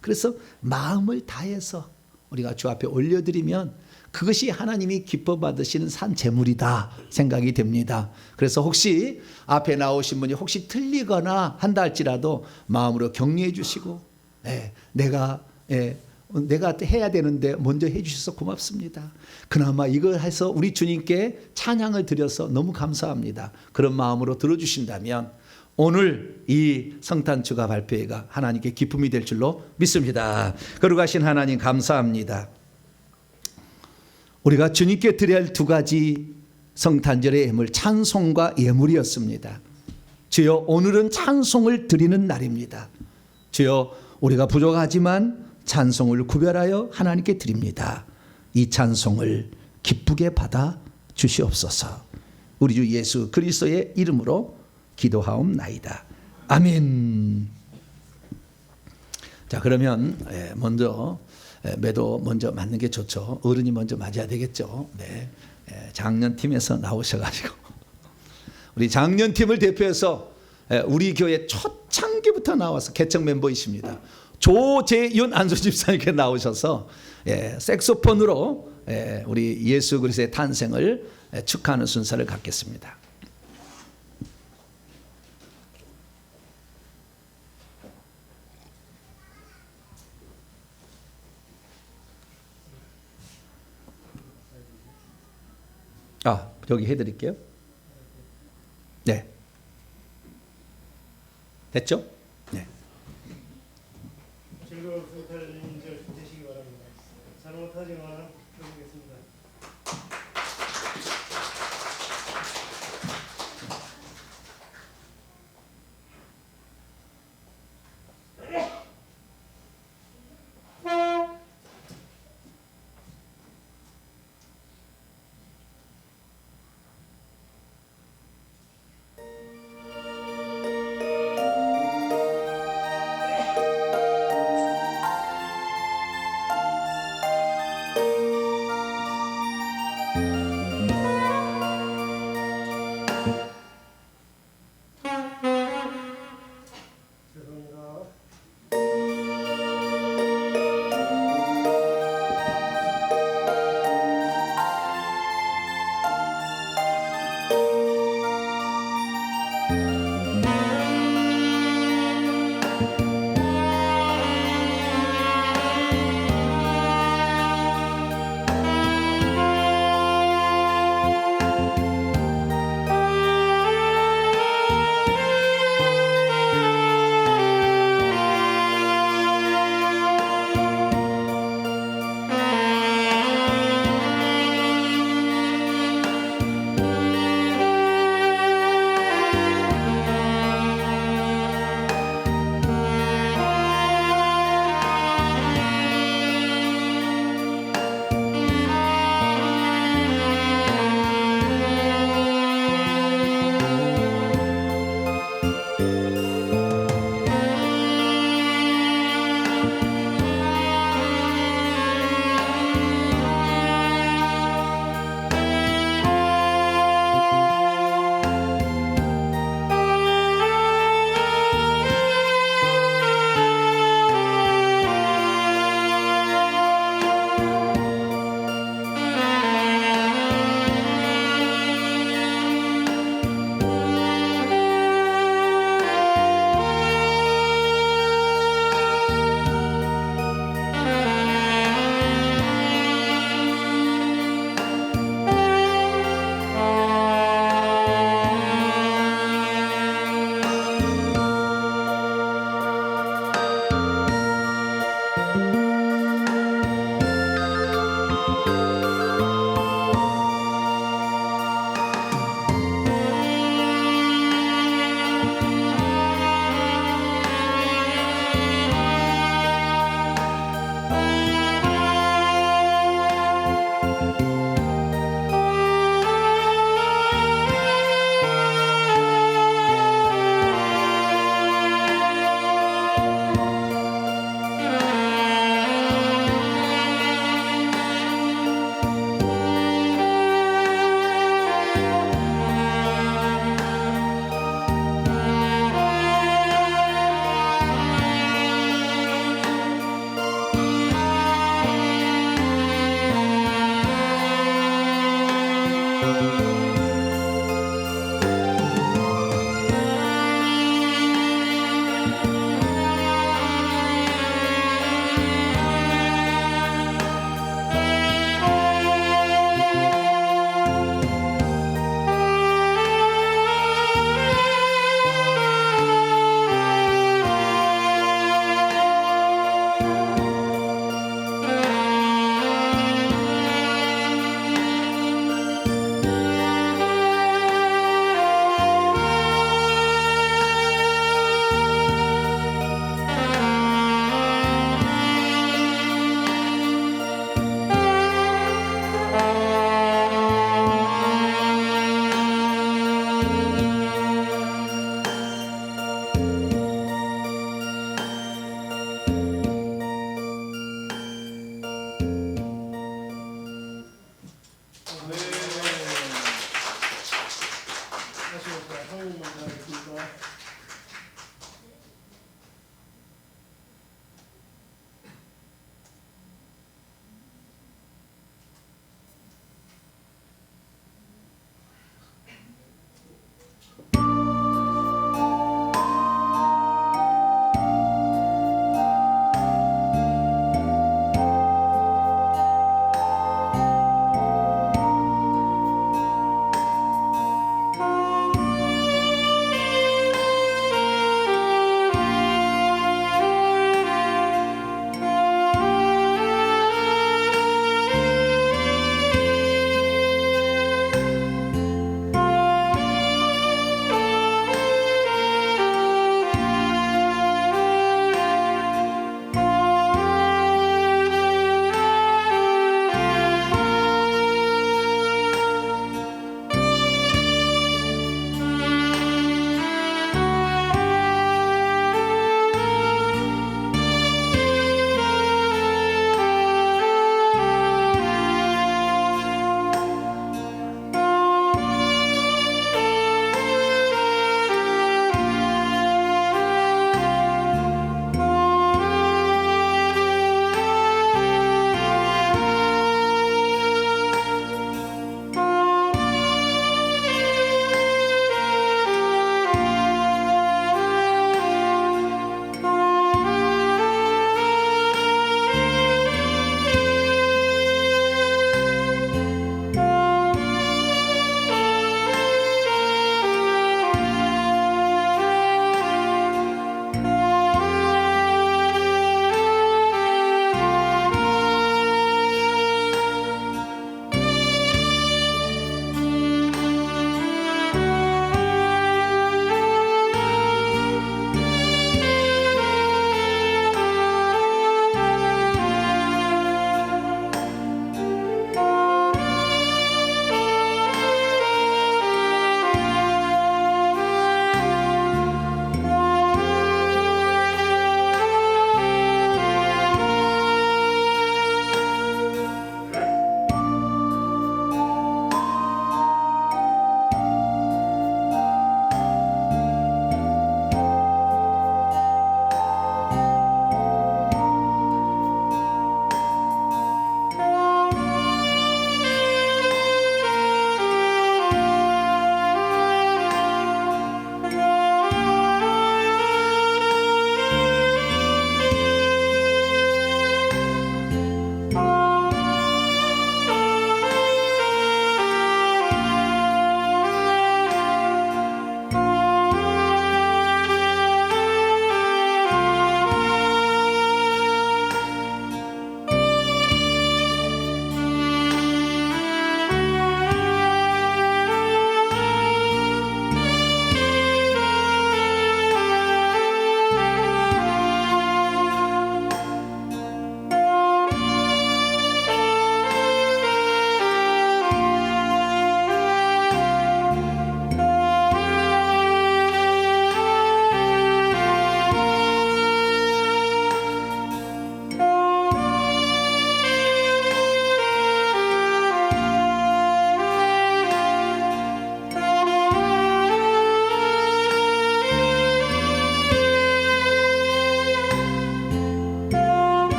그래서 마음을 다해서 우리가 주 앞에 올려드리면 그것이 하나님이 기뻐 받으시는 산 제물이다 생각이 됩니다. 그래서 혹시 앞에 나오신 분이 혹시 틀리거나 한다 할지라도 마음으로 격려해 주시고 내가 해야 되는데 먼저 해 주셔서 고맙습니다. 그나마 이걸 해서 우리 주님께 찬양을 드려서 너무 감사합니다. 그런 마음으로 들어주신다면 오늘 이 성탄주가 발표회가 하나님께 기쁨이 될 줄로 믿습니다. 거룩하신 하나님 감사합니다. 우리가 주님께 드려야 할 2가지 성탄절의 예물 찬송과 예물이었습니다. 주여 오늘은 찬송을 드리는 날입니다. 주여 우리가 부족하지만 찬송을 구별하여 하나님께 드립니다. 이 찬송을 기쁘게 받아 주시옵소서. 우리 주 예수 그리스도의 이름으로 기도하옵나이다. 아멘. 자, 그러면 먼저 매도 먼저 맞는 게 좋죠. 어른이 먼저 맞아야 되겠죠. 네. 작년팀에서 나오셔가지고 우리 작년팀을 대표해서 우리 교회 초창기부터 나와서 개척 멤버이십니다. 조재윤 안수 집사님께 나오셔서 색소폰으로 우리 예수 그리스도의 탄생을 축하하는 순서를 갖겠습니다. 여기 해드릴게요. 네. 됐죠? 네. 즐거운 성탄절 되시기 바랍니다. 잘못하지만 해보겠습니다.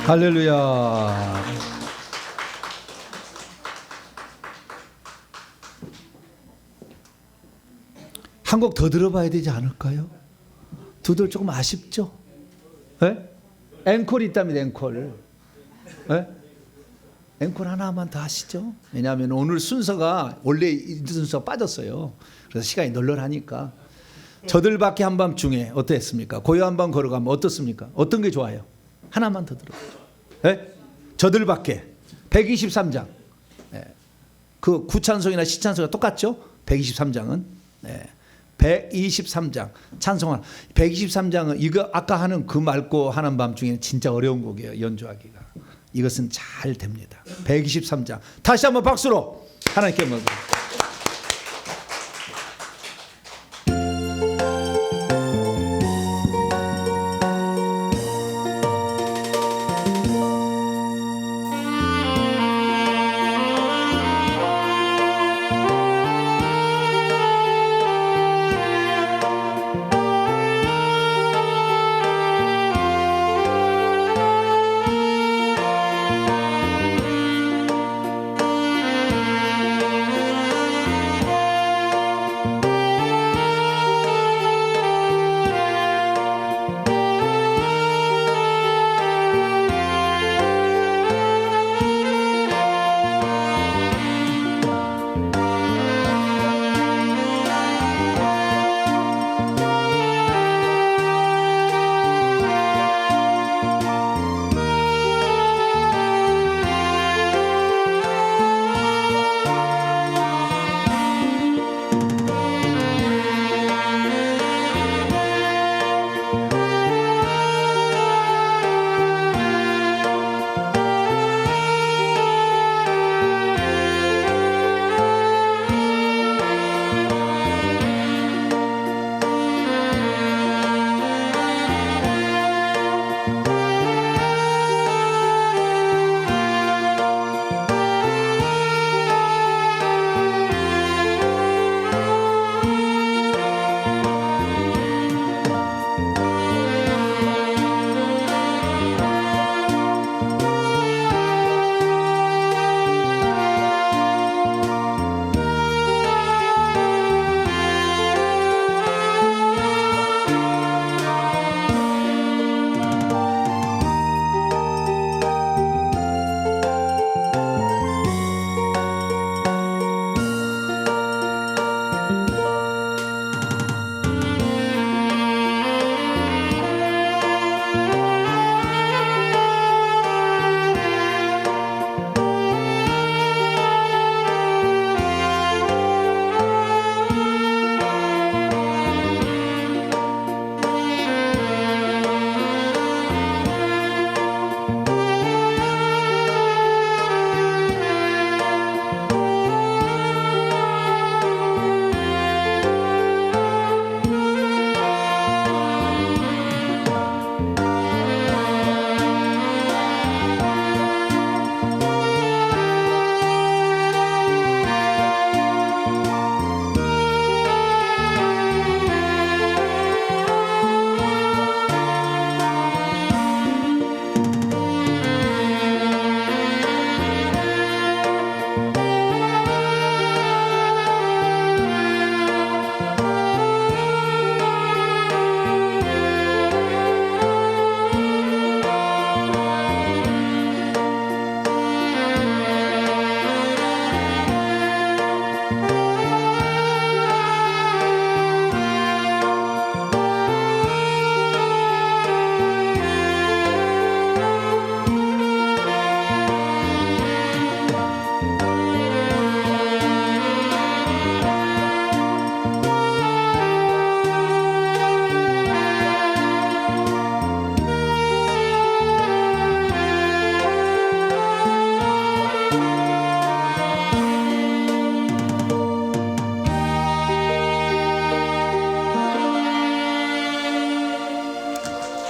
할렐루야. 한 곡 더 들어봐야 되지 않을까요? 두들 조금 아쉽죠? 예? 앵콜이 있답니다. 앵콜. 예? 앵콜 하나만 더 하시죠. 왜냐하면 오늘 순서가 원래 이 순서가 빠졌어요. 그래서 시간이 널널하니까. 저들밖에 한밤중에 어땠습니까? 고요 한밤 걸어가면 어떻습니까? 어떤 게 좋아요? 하나만 더 들어보죠. 예? 저들밖에 123장. 예. 그 구찬송이나 시찬송이 똑같죠? 123장은. 예. 123장 찬송하는 123장은 이거 아까 하는 그 맑고 하는 밤중에는 진짜 어려운 곡이에요. 연주하기가. 이것은 잘 됩니다. 123장 다시 한번 박수로 하나님께 먹어.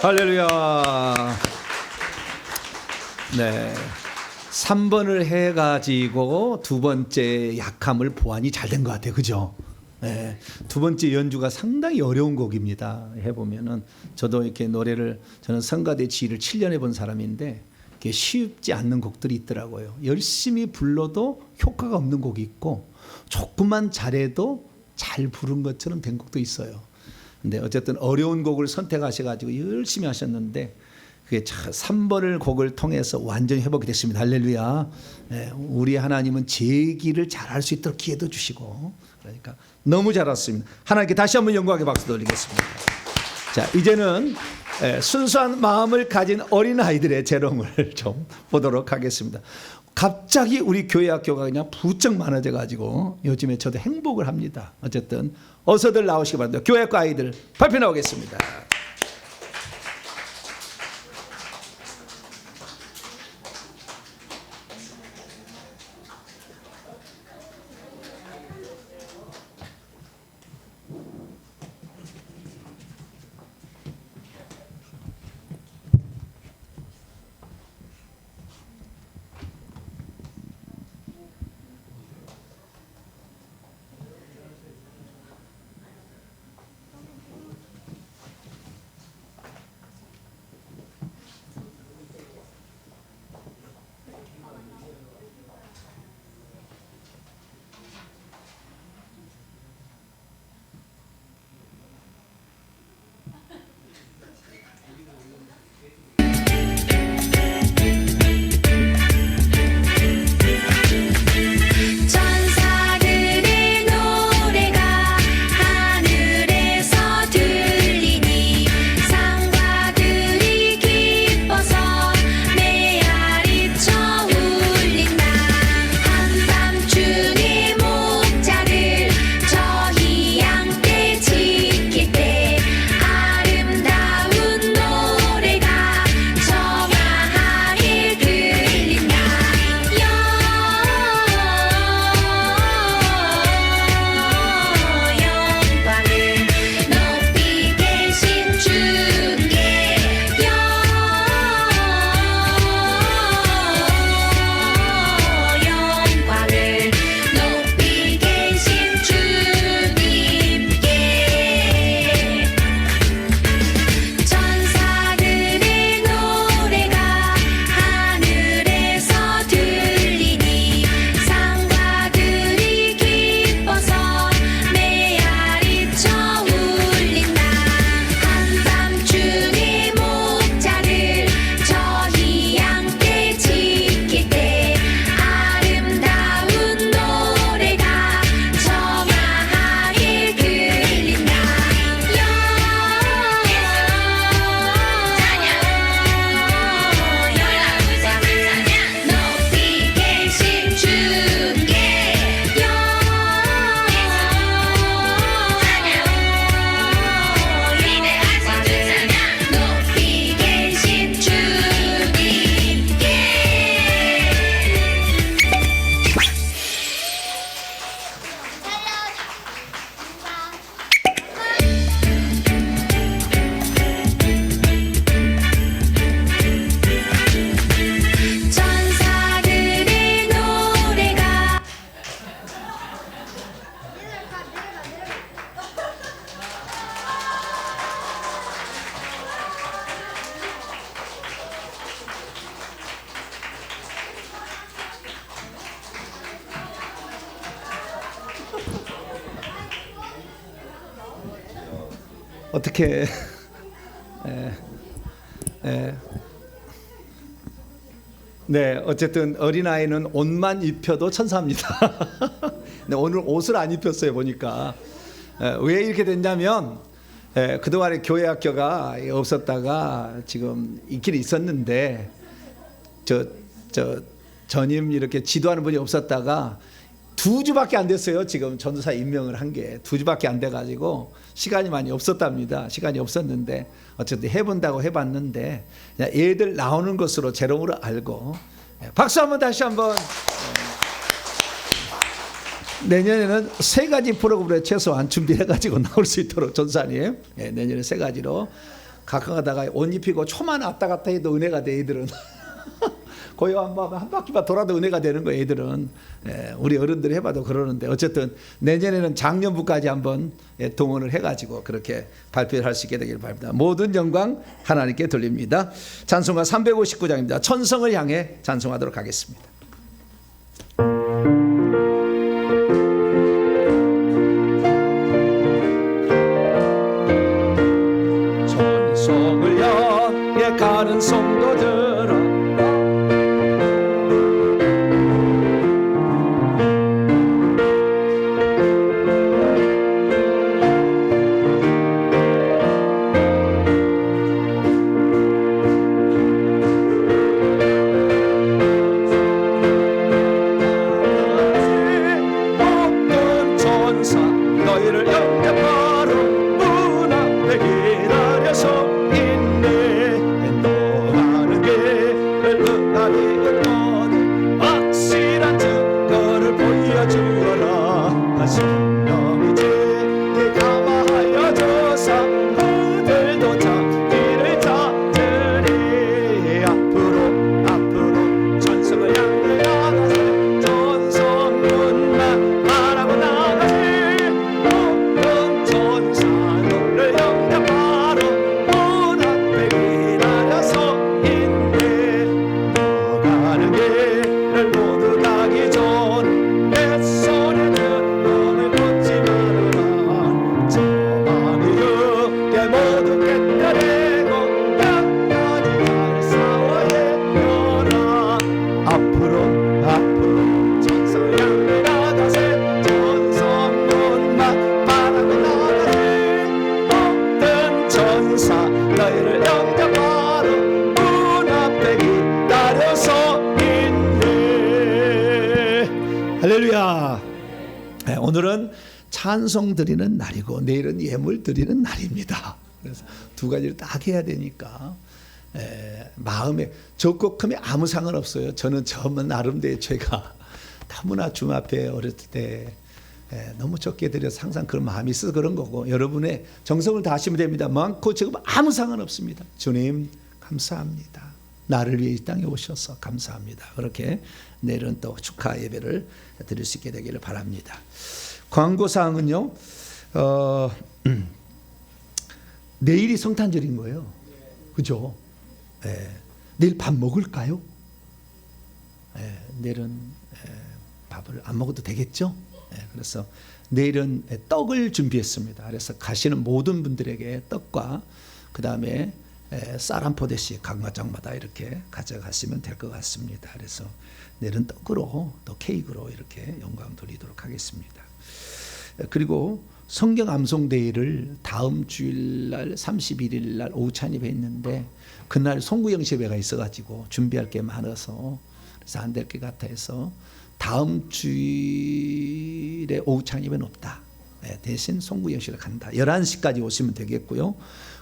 할렐루야. 네. 3번을 해가지고 두 번째 약함을 보완이 잘 된 것 같아요. 그죠? 네. 두 번째 연주가 상당히 어려운 곡입니다. 해보면은 저도 이렇게 노래를 저는 성가대 지휘를 7년 해본 사람인데 그게 쉽지 않는 곡들이 있더라고요. 열심히 불러도 효과가 없는 곡이 있고 조금만 잘해도 잘 부른 것처럼 된 곡도 있어요. 근데 어쨌든 어려운 곡을 선택하셔가지고 열심히 하셨는데 그게 3번을 곡을 통해서 완전히 회복이 됐습니다. 할렐루야. 네, 우리 하나님은 제 길을 잘할 수 있도록 기회도 주시고 그러니까 너무 잘 왔습니다. 하나님께 다시 한번 영광의 박수 돌리겠습니다. 자, 이제는 순수한 마음을 가진 어린아이들의 재롱을 좀 보도록 하겠습니다. 갑자기 우리 교회 학교가 그냥 부쩍 많아져 가지고 요즘에 저도 행복을 합니다. 어쨌든 어서들 나오시기 바랍니다. 교회 학교 아이들 발표 나오겠습니다. 어떻게 네, 어쨌든 어린아이는 옷만 입혀도 천사입니다. 근데 오늘 옷을 안 입혔어요 보니까. 왜 이렇게 됐냐면 그동안에 교회 학교가 없었다가 지금 있긴 있었는데 전임 이렇게 지도하는 분이 없었다가 2주밖에 안 됐어요. 지금 전도사 임명을 한 게 2주밖에 안 돼가지고 시간이 많이 없었답니다. 시간이 없었는데 어쨌든 해본다고 해봤는데 애들 나오는 것으로 재롱으로 알고 박수 한번 다시 한번. 내년에는 3가지 프로그램을 최소한 준비해가지고 나올 수 있도록 전사님 내년에 3가지로 각각 하다가 옷 입히고 초만 왔다 갔다 해도 은혜가 돼. 애들은 고요 한 바퀴만 돌아도 은혜가 되는 거예요. 애들은 우리 어른들이 해봐도 그러는데 어쨌든 내년에는 작년부까지 한번 동원을 해가지고 그렇게 발표를 할 수 있게 되기를 바랍니다. 모든 영광 하나님께 돌립니다. 찬송가 359장입니다. 천성을 향해 찬송하도록 하겠습니다. 천성을 향해 가는 성도들아, 모든 천사 너희를 영접하러 문 앞에 기다려서 있네. 너가는 길을 응하리 은너는 확실한 증거를 보여주어라. 성령이지 감화하여 줘서 그들도 자기를 찾으리. 앞으로 천성을 향해 나가세. 천성문만 바라고 나가세. 모든 천사 너를 영접하러 문 앞에 기다려서 있네. 너가는 길을 모두 가기 전 내 손에는 너를 꽂지 말아라. 저 마음이 그게 모두 깨뜨리고 끝까지 날 싸워해려라. 앞으로 천성 향해 나가세. 천성문만 바라고 나가세. 모든 천사 너희를 영접하러 문 앞에 기다려서 있네. 할렐루야. 오늘은 찬송 드리는 날이고 내일은 예물 드리는 날입니다. 그래서 두 가지를 딱 해야 되니까 마음에 적극함에 아무 상관없어요. 저는 나름대로 제가 너무나 주 앞에 어렸을 때 너무 적게 드려서 항상 그런 마음이 있어서 그런 거고, 여러분의 정성을 다하시면 됩니다. 많고 적으면 아무 상관없습니다. 주님 감사합니다. 나를 위해 이 땅에 오셔서 감사합니다. 그렇게 내일은 또 축하 예배를 드릴 수 있게 되기를 바랍니다. 광고사항은요, 내일이 성탄절인 거예요. 그죠? 내일 밥 먹을까요? 내일은 밥을 안 먹어도 되겠죠? 그래서 내일은 떡을 준비했습니다. 그래서 가시는 모든 분들에게 떡과 그 다음에 쌀 한 포대씩 각 마장마다 이렇게 가져가시면 될 것 같습니다. 그래서 내일은 떡으로 또 케이크로 이렇게 영광 돌리도록 하겠습니다. 그리고 성경 암송대회를 다음 주일날 31일날 오후 찬입에 했는데 그날 송구영 예배가 있어가지고 준비할 게 많아서 그래서 안 될 것 같아서 다음 주일에 오후 찬입은 없다. 대신 송구영 씨를 간다. 11시까지 오시면 되겠고요.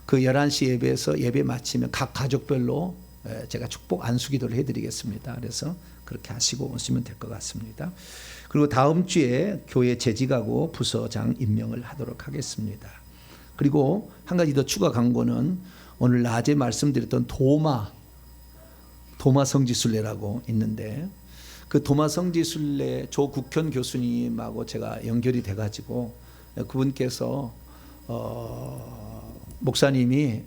그 11시 예배에서 예배 마치면 각 가족별로 제가 축복 안수기도를 해드리겠습니다. 그래서 그렇게 하시고 오시면 될 것 같습니다. 그리고 다음 주에 교회 재직하고 부서장 임명을 하도록 하겠습니다. 그리고 한 가지 더 추가 광고는 오늘 낮에 말씀드렸던 도마 성지순례라고 있는데 그 도마 성지순례 조국현 교수님하고 제가 연결이 돼가지고 그분께서 목사님이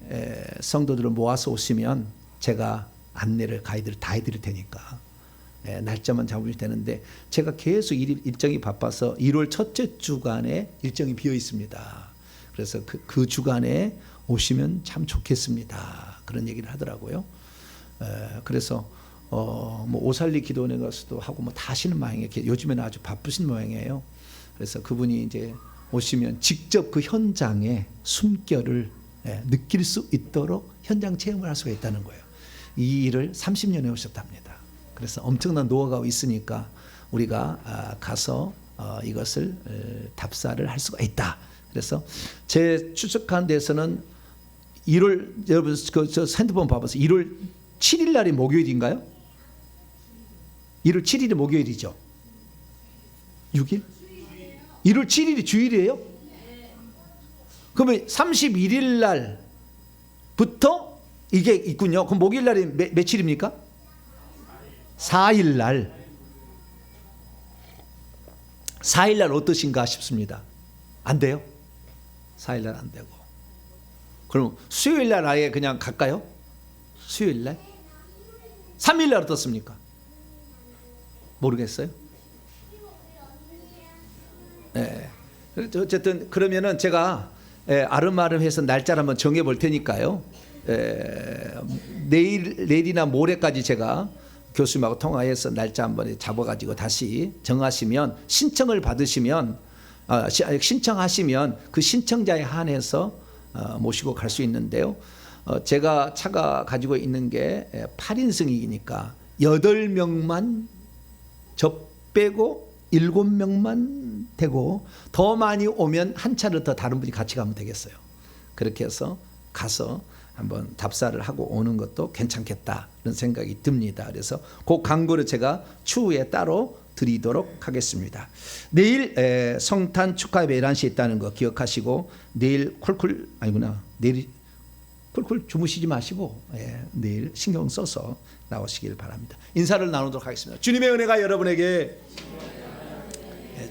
성도들을 모아서 오시면 제가 안내를 가이드를 다 해드릴 테니까 날짜만 잡으면 되는데 제가 계속 일정이 바빠서 1월 첫째 주간에 일정이 비어 있습니다. 그래서 그 주간에 오시면 참 좋겠습니다. 그런 얘기를 하더라고요. 그래서 뭐 오살리 기도원에 가서도 하고 뭐 다 하시는 모양이에요. 요즘에는 아주 바쁘신 모양이에요. 그래서 그분이 이제 오시면 직접 그 현장의 숨결을 느낄 수 있도록 현장 체험을 할 수가 있다는 거예요. 이 일을 30년에 오셨답니다. 그래서 엄청난 노하우가 있으니까 우리가 가서 이것을 답사를 할 수가 있다. 그래서 제 추측한 데서는 1월 여러분 저 핸드폰 봐보세요. 1월 7일 날이 목요일인가요? 1월 7일이 목요일이죠. 6일? 1월 7일이 주일이에요? 그러면 31일 날부터 이게 있군요. 그럼 목요일 날이 며칠입니까? 4일날 어떠신가 싶습니다. 안 돼요? 4일날 안 되고. 그럼 수요일날 아예 그냥 갈까요? 수요일날? 3일날 어떻습니까? 모르겠어요. 네. 어쨌든 그러면은 제가 아름아름해서 날짜를 한번 정해 볼 테니까요. 내일이나 모레까지 제가 교수님하고 통화해서 날짜 한번 잡아가지고 다시 정하시면 신청을 받으시면 신청하시면 그 신청자에 한해서 모시고 갈 수 있는데요. 제가 차가 가지고 있는 게 8인승이니까 8명만 저 빼고 7명만 되고 더 많이 오면 한 차를 더 다른 분이 같이 가면 되겠어요. 그렇게 해서 가서 한번 답사를 하고 오는 것도 괜찮겠다는 생각이 듭니다. 그래서 그 광고를 제가 추후에 따로 드리도록 하겠습니다. 내일 성탄 축하예배 11시에 있다는 거 기억하시고 내일 내일 쿨쿨 주무시지 마시고 내일 신경 써서 나오시길 바랍니다. 인사를 나누도록 하겠습니다. 주님의 은혜가 여러분에게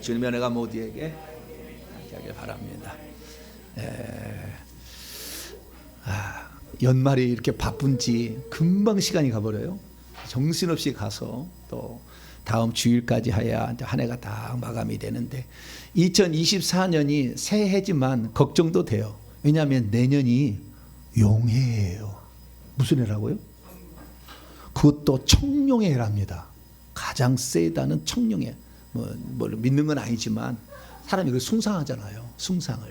주님의 은혜가 모두에게 함께하길 바랍니다. 연말이 이렇게 바쁜지 금방 시간이 가버려요. 정신없이 가서 또 다음 주일까지 해야 한 해가 다 마감이 되는데 2024년이 새해지만 걱정도 돼요. 왜냐하면 내년이 용해예요. 무슨 해라고요? 그것도 청룡의 해랍니다. 가장 세다는 청룡해. 뭘 믿는 건 아니지만 사람이 그걸 숭상하잖아요. 숭상을.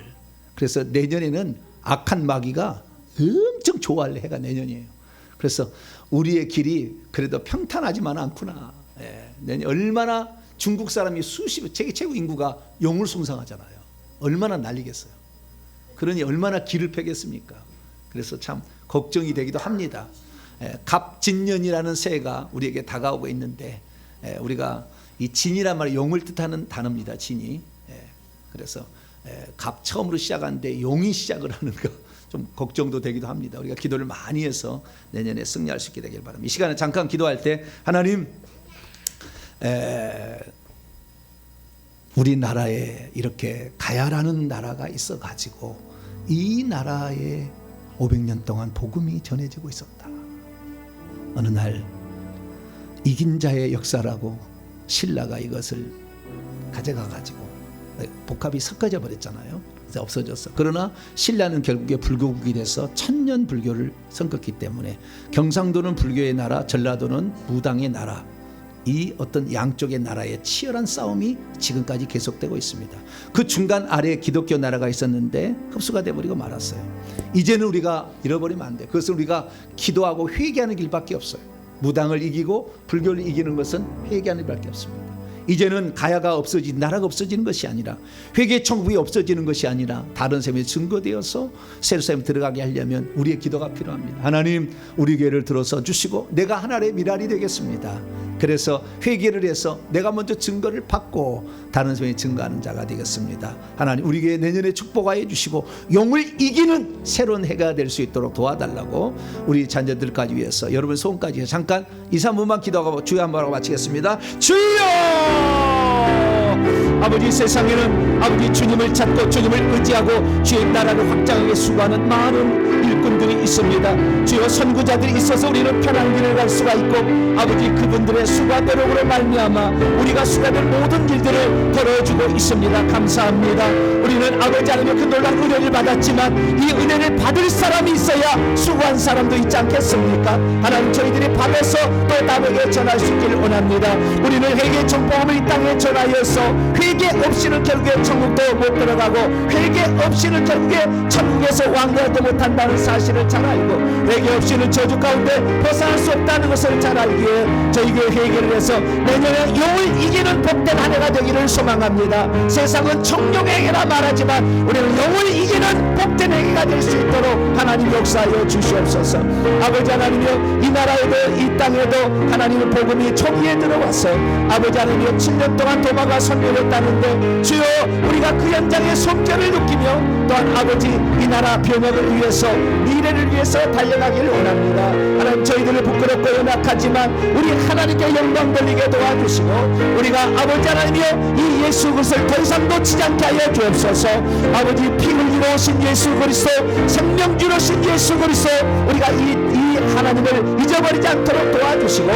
그래서 내년에는 악한 마귀가 엄청 좋아할 해가 내년이에요. 그래서 우리의 길이 그래도 평탄하지만 않구나. 내년 얼마나 중국 사람이 세계 최고 인구가 용을 숭상하잖아요. 얼마나 난리겠어요. 그러니 얼마나 길을 펴겠습니까? 그래서 참 걱정이 되기도 합니다. 갑진년이라는 새해가 우리에게 다가오고 있는데 우리가 이 진이란 말이 용을 뜻하는 단어입니다. 진이. 그래서 갑 처음으로 시작하는데 용이 시작을 하는 거 좀 걱정도 되기도 합니다. 우리가 기도를 많이 해서 내년에 승리할 수 있게 되길 바랍니다. 이 시간에 잠깐 기도할 때 하나님 우리나라에 이렇게 가야라는 나라가 있어가지고 이 나라에 500년 동안 복음이 전해지고 있었다. 어느 날 이긴 자의 역사라고 신라가 이것을 가져가가지고 복합이 섞어져 버렸잖아요. 그래서 없어졌어. 그러나 신라는 결국에 불교국이 돼서 천년 불교를 섬겼기 때문에 경상도는 불교의 나라, 전라도는 무당의 나라, 이 어떤 양쪽의 나라의 치열한 싸움이 지금까지 계속되고 있습니다. 그 중간 아래에 기독교 나라가 있었는데 흡수가 돼버리고 말았어요. 이제는 우리가 잃어버리면 안 돼. 그것은 우리가 기도하고 회개하는 길밖에 없어요. 무당을 이기고 불교를 이기는 것은 회개하는 길밖에 없습니다. 이제는 가야가 없어진 나라가 없어지는 것이 아니라 회개 천국이 없어지는 것이 아니라 다른 셈이 증거되어서 세루살렘 들어가게 하려면 우리의 기도가 필요합니다. 하나님 우리 교회를 들어서 주시고 내가 하나님의 미랄이 되겠습니다. 그래서 회개를 해서 내가 먼저 증거를 받고 다른 사람이 증거하는 자가 되겠습니다. 하나님 우리 교회 내년에 축복하여 주시고 용을 이기는 새로운 해가 될 수 있도록 도와달라고 우리 자녀들까지 위해서 여러분 소원까지 해서 잠깐 2, 3분만 기도하고 주여 한번 하고 마치겠습니다. 주여! 아버지 세상에는 아버지 주님을 찾고 주님을 의지하고 주의 나라를 확장하게 수고하는 많은 일꾼들이 있습니다. 주여 선구자들이 있어서 우리는 편한 길을 갈 수가 있고 아버지 그분들의 수고와 노력으로 말미암아 우리가 수고될 모든 일들을 벌어주고 있습니다. 감사합니다. 우리는 아버지 하나님의 그 놀라운 은혜를 받았지만 이 은혜를 받을 사람이 있어야 수고한 사람도 있지 않겠습니까? 하나님 저희들이 받아서 또 남에게 전할 수 있기를 원합니다. 우리는 회개 정복음을 이 땅에 전하여서 회개 없이는 결국에 천국도 못 들어가고 회개 없이는 결국에 천국에서 왕래하지 못한다는 사실을 잘 알고 회개 없이는 저주 가운데 벗어날 수 없다는 것을 잘 알기에 저희가 회개를 해서 내년에 용을 이기는 복된 한 해가 되기를 소망합니다. 세상은 청룡에게나 말하지만 우리는 용을 이기는 복된 해가 될 수 있도록 하나님 역사하여 주시옵소서. 아버지 하나님이여 이 나라에도 이 땅에도 하나님의 복음이 초기에 들어와서 아버지 하나님이여 7년 동안 도마가 선멸했다는데 주여 우리가 그 현장의 손길을 느끼며 또한 아버지 이 나라 변혁을 위해서 이 미래를 위해서 달려가기를 원합니다. 하나님, 저희들을 부끄럽고 연약하지만 우리 하나님께 영광 돌리게 도와주시고, 우리가 아버지 하나님이여 이 예수 그리스도를 더 이상 놓치지 않게 하여 주옵소서. 아버지, 피 흘리러 오신 예수 그리스도, 생명 주러 오신 예수 그리스도, 우리가 이 하나님을 잊어버리지 않도록 도와주시고,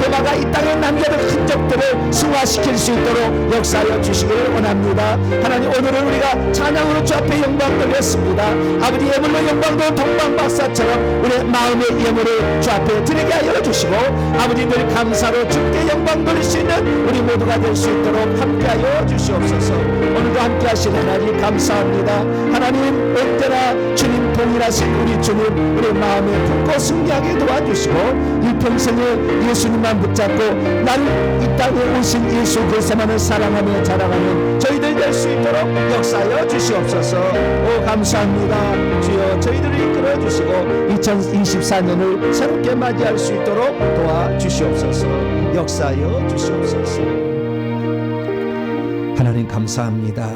도마가 이 땅에 남겨둔 흔적들을 승화시킬 수 있도록 역사하여 주시기를 원합니다. 하나님, 오늘은 우리가 찬양으로 주 앞에 영광 돌렸습니다. 아버지, 예물로 영광 돌린 동방박사처럼 우리의 마음의 예물을 주 앞에 드리게 하여 주시고, 아버지, 늘 감사로 주께 영광 돌릴 수 있는 우리 모두가 될 수 있도록 함께하여 주시옵소서. 오늘도 함께하신 하나님 감사합니다. 하나님, 언제나 주님 동일하신 우리 주님, 우리 마음에 굳고 승리하게 도와주시고, 일평생에 예수님만 붙잡고 나를 이 땅에 오신 예수 그리스도만을 사랑하며 자랑하는 저희들 될 수 있도록 역사하여 주시옵소서. 오, 감사합니다. 주여, 저희들을 이끌어 주시고 2024년을 새롭게 맞이할 수 있도록 도와주시옵소서. 역사하여 주시옵소서. 하나님 감사합니다.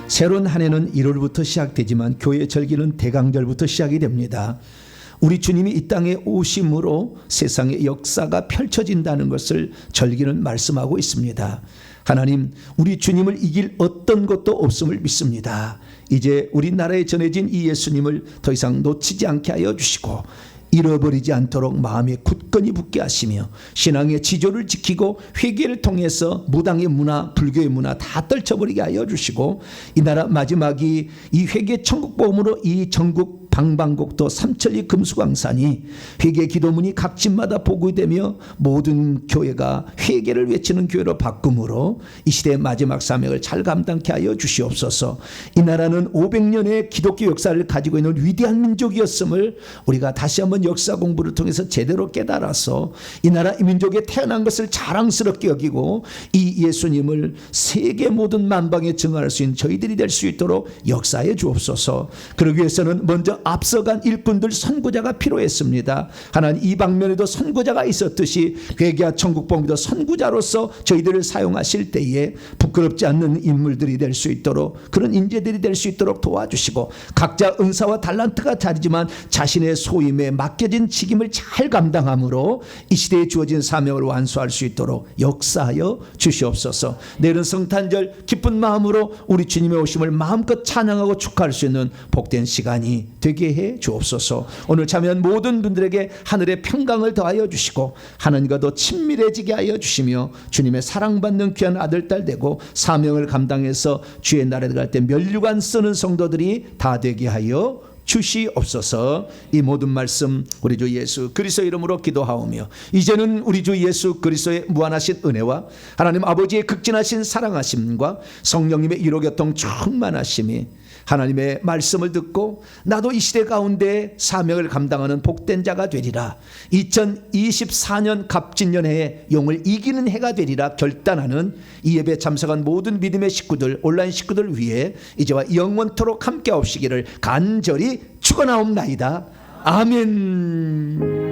새로운 한 해는 1월부터 시작되지만 교회 절기는 대강절부터 시작이 됩니다. 우리 주님이 이 땅에 오심으로 세상의 역사가 펼쳐진다는 것을 절기는 말씀하고 있습니다. 하나님, 우리 주님을 이길 어떤 것도 없음을 믿습니다. 이제 우리나라에 전해진 이 예수님을 더 이상 놓치지 않게 하여 주시고, 잃어버리지 않도록 마음에 굳건히 붙게 하시며, 신앙의 지조를 지키고 회개를 통해서 무당의 문화, 불교의 문화 다 떨쳐버리게 하여 주시고, 이 나라 마지막이 이 회개 천국보험으로 이 전국 방방곡도 삼천리 금수강산이 회개 기도문이 각 집마다 보고되며 모든 교회가 회개를 외치는 교회로 바꿈으로 이 시대의 마지막 사명을 잘 감당케 하여 주시옵소서. 이 나라는 500년의 기독교 역사를 가지고 있는 위대한 민족이었음을 우리가 다시 한번 역사 공부를 통해서 제대로 깨달아서 이 나라 이 민족에 태어난 것을 자랑스럽게 여기고 이 예수님을 세계 모든 만방에 증언할 수 있는 저희들이 될 수 있도록 역사해 주옵소서. 그러기 위해서는 먼저 앞서간 일꾼들, 선구자가 필요했습니다. 하나님, 이 방면에도 선구자가 있었듯이 회개와 천국복음도 선구자로서 저희들을 사용하실 때에 부끄럽지 않는 인물들이 될 수 있도록, 그런 인재들이 될 수 있도록 도와주시고, 각자 은사와 달란트가 다르지만 자신의 소임에 맡겨진 직임을 잘 감당함으로 이 시대에 주어진 사명을 완수할 수 있도록 역사하여 주시옵소서. 내일은 성탄절 기쁜 마음으로 우리 주님의 오심을 마음껏 찬양하고 축하할 수 있는 복된 시간이 되게 해 주옵소서. 오늘 참여한 모든 분들에게 하늘의 평강을 더하여 주시고 하나님과 더 친밀해지게 하여 주시며 주님의 사랑받는 귀한 아들 딸 되고 사명을 감당해서 주의 나라에 갈 때 면류관 쓰는 성도들이 다 되게 하여 주시옵소서. 이 모든 말씀 우리 주 예수 그리스도 이름으로 기도하오며, 이제는 우리 주 예수 그리스도의 무한하신 은혜와 하나님 아버지의 극진하신 사랑하심과 성령님의 이로교통 충만하심이 하나님의 말씀을 듣고 나도 이 시대 가운데 사명을 감당하는 복된 자가 되리라, 2024년 갑진년해에 용을 이기는 해가 되리라 결단하는 이 예배에 참석한 모든 믿음의 식구들, 온라인 식구들 위해 이제와 영원토록 함께 하옵시기를 간절히 축원하옵나이다. 아멘.